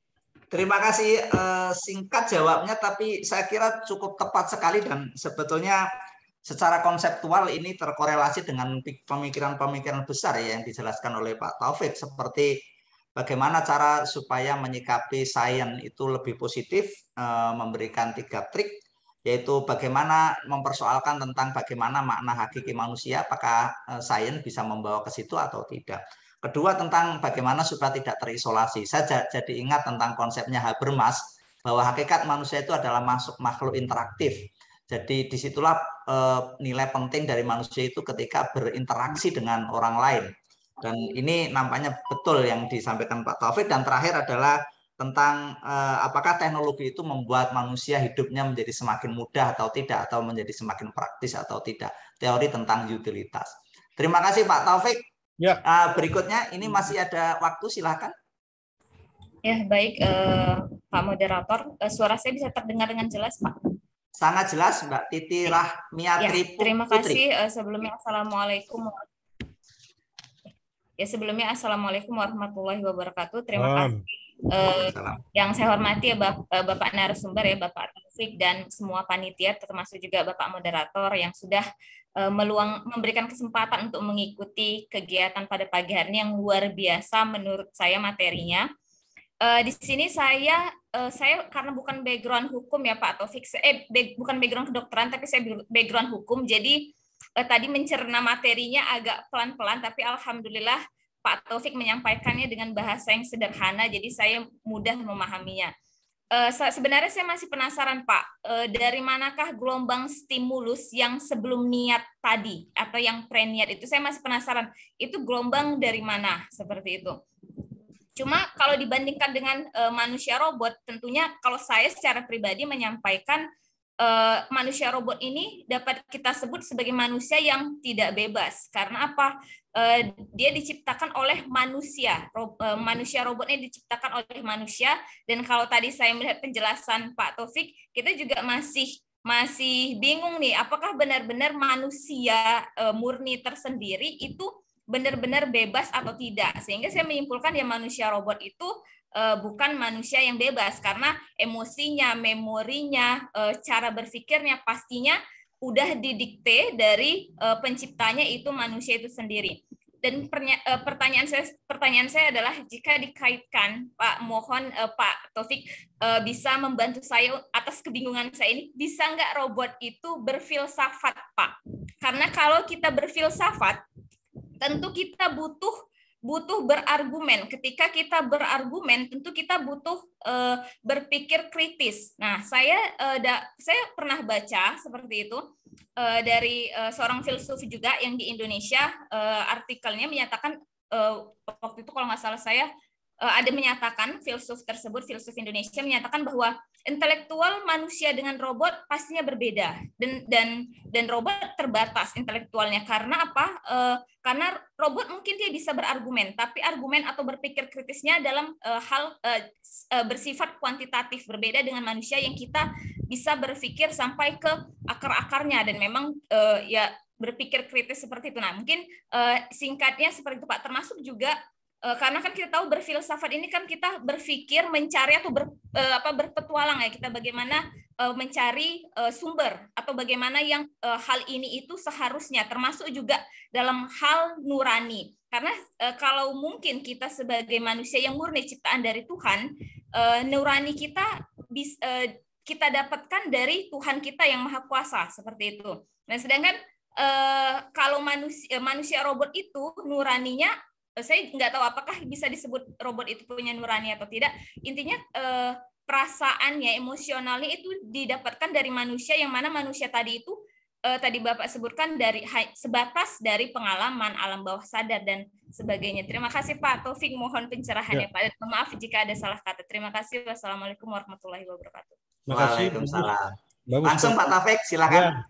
Terima kasih, singkat jawabnya, tapi saya kira cukup tepat sekali dan sebetulnya secara konseptual ini terkorelasi dengan pemikiran-pemikiran besar ya yang dijelaskan oleh Pak Taufik, seperti bagaimana cara supaya menyikapi sains itu lebih positif, memberikan 3 trik, yaitu bagaimana mempersoalkan tentang bagaimana makna hakiki manusia, apakah sains bisa membawa ke situ atau tidak. Kedua tentang bagaimana supaya tidak terisolasi. Saya jadi ingat tentang konsepnya Habermas, bahwa hakikat manusia itu adalah makhluk interaktif. Jadi disitulah nilai penting dari manusia itu ketika berinteraksi dengan orang lain. Dan ini nampaknya betul yang disampaikan Pak Taufik. Dan terakhir adalah tentang apakah teknologi itu membuat manusia hidupnya menjadi semakin mudah atau tidak, atau menjadi semakin praktis atau tidak. Teori tentang utilitas. Terima kasih Pak Taufik. Ya. Berikutnya ini masih ada waktu, silakan. Ya baik Pak Moderator, suara saya bisa terdengar dengan jelas Pak? Sangat jelas Mbak Titi Rahmiatri Putri. Terima kasih. Sebelumnya Assalamualaikum warahmatullahi wabarakatuh. Terima kasih yang saya hormati ya Bapak narasumber ya Bapak Taufik dan semua panitia, termasuk juga Bapak Moderator yang sudah memberikan kesempatan untuk mengikuti kegiatan pada pagi hari ini yang luar biasa menurut saya materinya. Di sini saya karena bukan background hukum ya Pak Taufik, bukan background kedokteran tapi saya background hukum, jadi tadi mencerna materinya agak pelan-pelan, tapi alhamdulillah Pak Taufik menyampaikannya dengan bahasa yang sederhana, jadi saya mudah memahaminya. Sebenarnya saya masih penasaran Pak, dari manakah gelombang stimulus yang sebelum niat tadi atau yang pre-niat itu, saya masih penasaran itu gelombang dari mana seperti itu. Cuma kalau dibandingkan dengan manusia robot, tentunya kalau saya secara pribadi menyampaikan manusia robot ini dapat kita sebut sebagai manusia yang tidak bebas. Karena apa? Dia diciptakan oleh manusia. Manusia robotnya diciptakan oleh manusia. Dan kalau tadi saya melihat penjelasan Pak Taufik, kita juga masih bingung nih, apakah benar-benar manusia murni tersendiri itu benar-benar bebas atau tidak. Sehingga saya menyimpulkan ya manusia robot itu bukan manusia yang bebas, karena emosinya, memorinya, cara berpikirnya pastinya udah didikte dari penciptanya itu manusia itu sendiri. Dan pertanyaan saya adalah, jika dikaitkan, Pak, mohon Pak Taufik bisa membantu saya atas kebingungan saya ini, bisa nggak robot itu berfilsafat, Pak? Karena kalau kita berfilsafat, tentu kita butuh berargumen. Ketika kita berargumen, tentu kita butuh berpikir kritis. Nah, saya pernah baca seperti itu dari seorang filsuf juga yang di Indonesia, artikelnya menyatakan waktu itu kalau nggak salah saya ada menyatakan filsuf Indonesia menyatakan bahwa intelektual manusia dengan robot pastinya berbeda, dan robot terbatas intelektualnya. Karena apa? Karena robot mungkin dia bisa berargumen, tapi argumen atau berpikir kritisnya dalam hal bersifat kuantitatif, berbeda dengan manusia yang kita bisa berpikir sampai ke akar-akarnya dan memang ya berpikir kritis seperti itu. Nah, mungkin singkatnya seperti itu Pak, termasuk juga karena kan kita tahu berfilsafat ini kan kita berpikir, mencari atau berpetualang ya, kita bagaimana mencari sumber atau bagaimana yang hal ini itu seharusnya, termasuk juga dalam hal nurani. Karena kalau mungkin kita sebagai manusia yang murni ciptaan dari Tuhan, nurani kita dapatkan dari Tuhan kita yang Maha Kuasa, seperti itu. Nah, sedangkan kalau manusia robot itu nuraninya, saya nggak tahu apakah bisa disebut robot itu punya nurani atau tidak. Intinya perasaannya, emosionalnya itu didapatkan dari manusia, yang mana manusia tadi itu tadi Bapak sebutkan sebatas dari pengalaman alam bawah sadar dan sebagainya. Terima kasih Pak Taufik, mohon pencerahannya Pak. Dan maaf jika ada salah kata. Terima kasih. Wassalamualaikum warahmatullahi wabarakatuh. Waalaikumsalam. Bagus. Langsung Pak Taufik, silakan. Ya,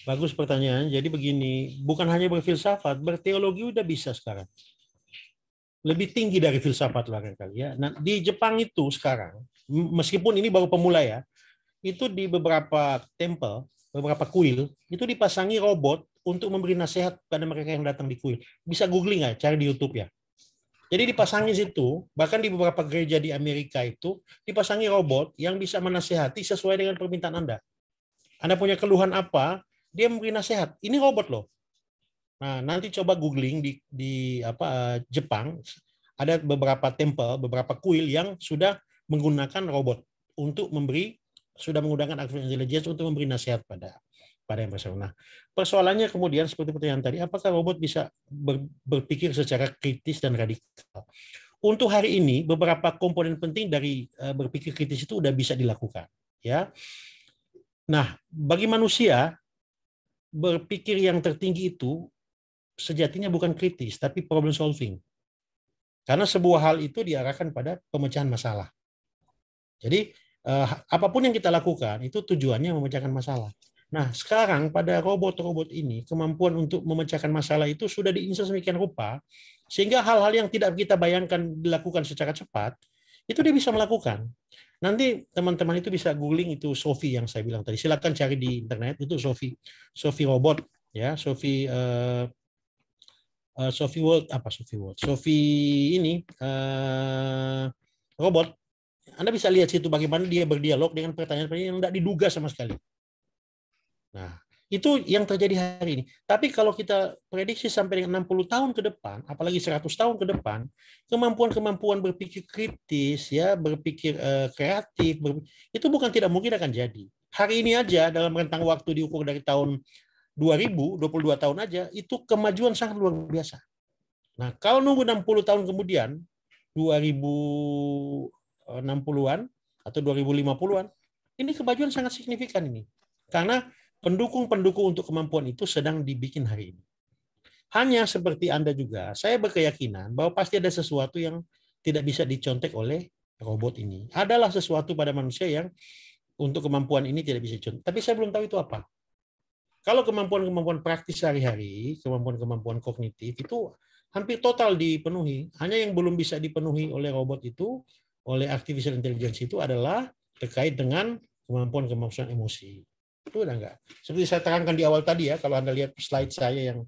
bagus pertanyaan. Jadi begini, bukan hanya berfilsafat, berteologi udah bisa sekarang. Lebih tinggi dari filsafat barangkali ya. Nah, di Jepang itu sekarang, meskipun ini baru pemula ya, itu di beberapa tempel, beberapa kuil, itu dipasangi robot untuk memberi nasihat pada mereka yang datang di kuil. Bisa googling nggak, cari di YouTube ya. Jadi dipasangi situ, bahkan di beberapa gereja di Amerika itu dipasangi robot yang bisa menasehati sesuai dengan permintaan Anda. Anda punya keluhan apa, dia memberi nasihat. Ini robot loh. Nah, nanti coba googling di Jepang, ada beberapa tempel, beberapa kuil yang sudah menggunakan robot untuk sudah menggunakan artificial intelligence untuk memberi nasihat pada yang bersangkutan. Nah, persoalannya kemudian seperti pertanyaan tadi, apakah robot bisa berpikir secara kritis dan radikal? Untuk hari ini, beberapa komponen penting dari berpikir kritis itu sudah bisa dilakukan. Ya. Nah, bagi manusia, berpikir yang tertinggi itu sejatinya bukan kritis, tapi problem solving. Karena sebuah hal itu diarahkan pada pemecahan masalah. Jadi, apapun yang kita lakukan, itu tujuannya memecahkan masalah. Nah, sekarang pada robot-robot ini, kemampuan untuk memecahkan masalah itu sudah diinstal sedemikian rupa, sehingga hal-hal yang tidak kita bayangkan dilakukan secara cepat, itu dia bisa melakukan. Nanti teman-teman itu bisa googling itu Sophie yang saya bilang tadi. Silakan cari di internet, itu Sophie robot. Ya, Sophie ini robot. Anda bisa lihat situ bagaimana dia berdialog dengan pertanyaan-pertanyaan yang tidak diduga sama sekali. Nah, itu yang terjadi hari ini. Tapi kalau kita prediksi sampai dengan 60 tahun ke depan, apalagi 100 tahun ke depan, kemampuan-kemampuan berpikir kritis, ya, berpikir kreatif, itu bukan tidak mungkin akan jadi. Hari ini aja dalam rentang waktu diukur dari tahun 2000, 22 tahun aja, itu kemajuan sangat luar biasa. Nah, kalau nunggu 60 tahun kemudian, 2060-an atau 2050-an, ini kemajuan sangat signifikan ini. Karena pendukung-pendukung untuk kemampuan itu sedang dibikin hari ini. Hanya seperti Anda juga, saya berkeyakinan bahwa pasti ada sesuatu yang tidak bisa dicontek oleh robot ini. Adalah sesuatu pada manusia yang untuk kemampuan ini tidak bisa dicontek. Tapi saya belum tahu itu apa. Kalau kemampuan-kemampuan praktis sehari-hari, kemampuan-kemampuan kognitif itu hampir total dipenuhi. Hanya yang belum bisa dipenuhi oleh robot itu, oleh artificial intelligence itu adalah terkait dengan kemampuan-kemampuan emosi. Itu udah enggak. Seperti saya terangkan di awal tadi ya, kalau Anda lihat slide saya yang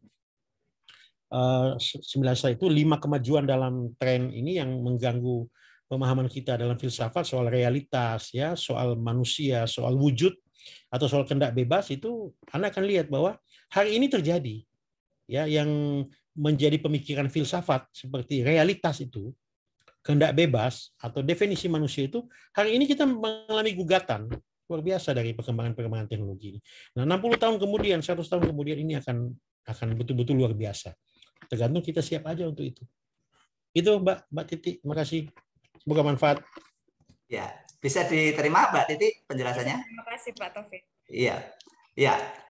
9 slide itu 5 kemajuan dalam tren ini yang mengganggu pemahaman kita dalam filsafat soal realitas, ya, soal manusia, soal wujud, atau soal kehendak bebas itu Anda akan lihat bahwa hari ini terjadi ya yang menjadi pemikiran filsafat seperti realitas itu, kehendak bebas atau definisi manusia itu hari ini kita mengalami gugatan luar biasa dari perkembangan teknologi ini. Nah, 60 tahun kemudian, 100 tahun kemudian ini akan betul-betul luar biasa. Tergantung kita siap aja untuk itu. Itu Mbak Titi, terima kasih. Semoga manfaat. Ya, bisa diterima Mbak Titi penjelasannya? Terima kasih Pak Taufik. Iya. Ya,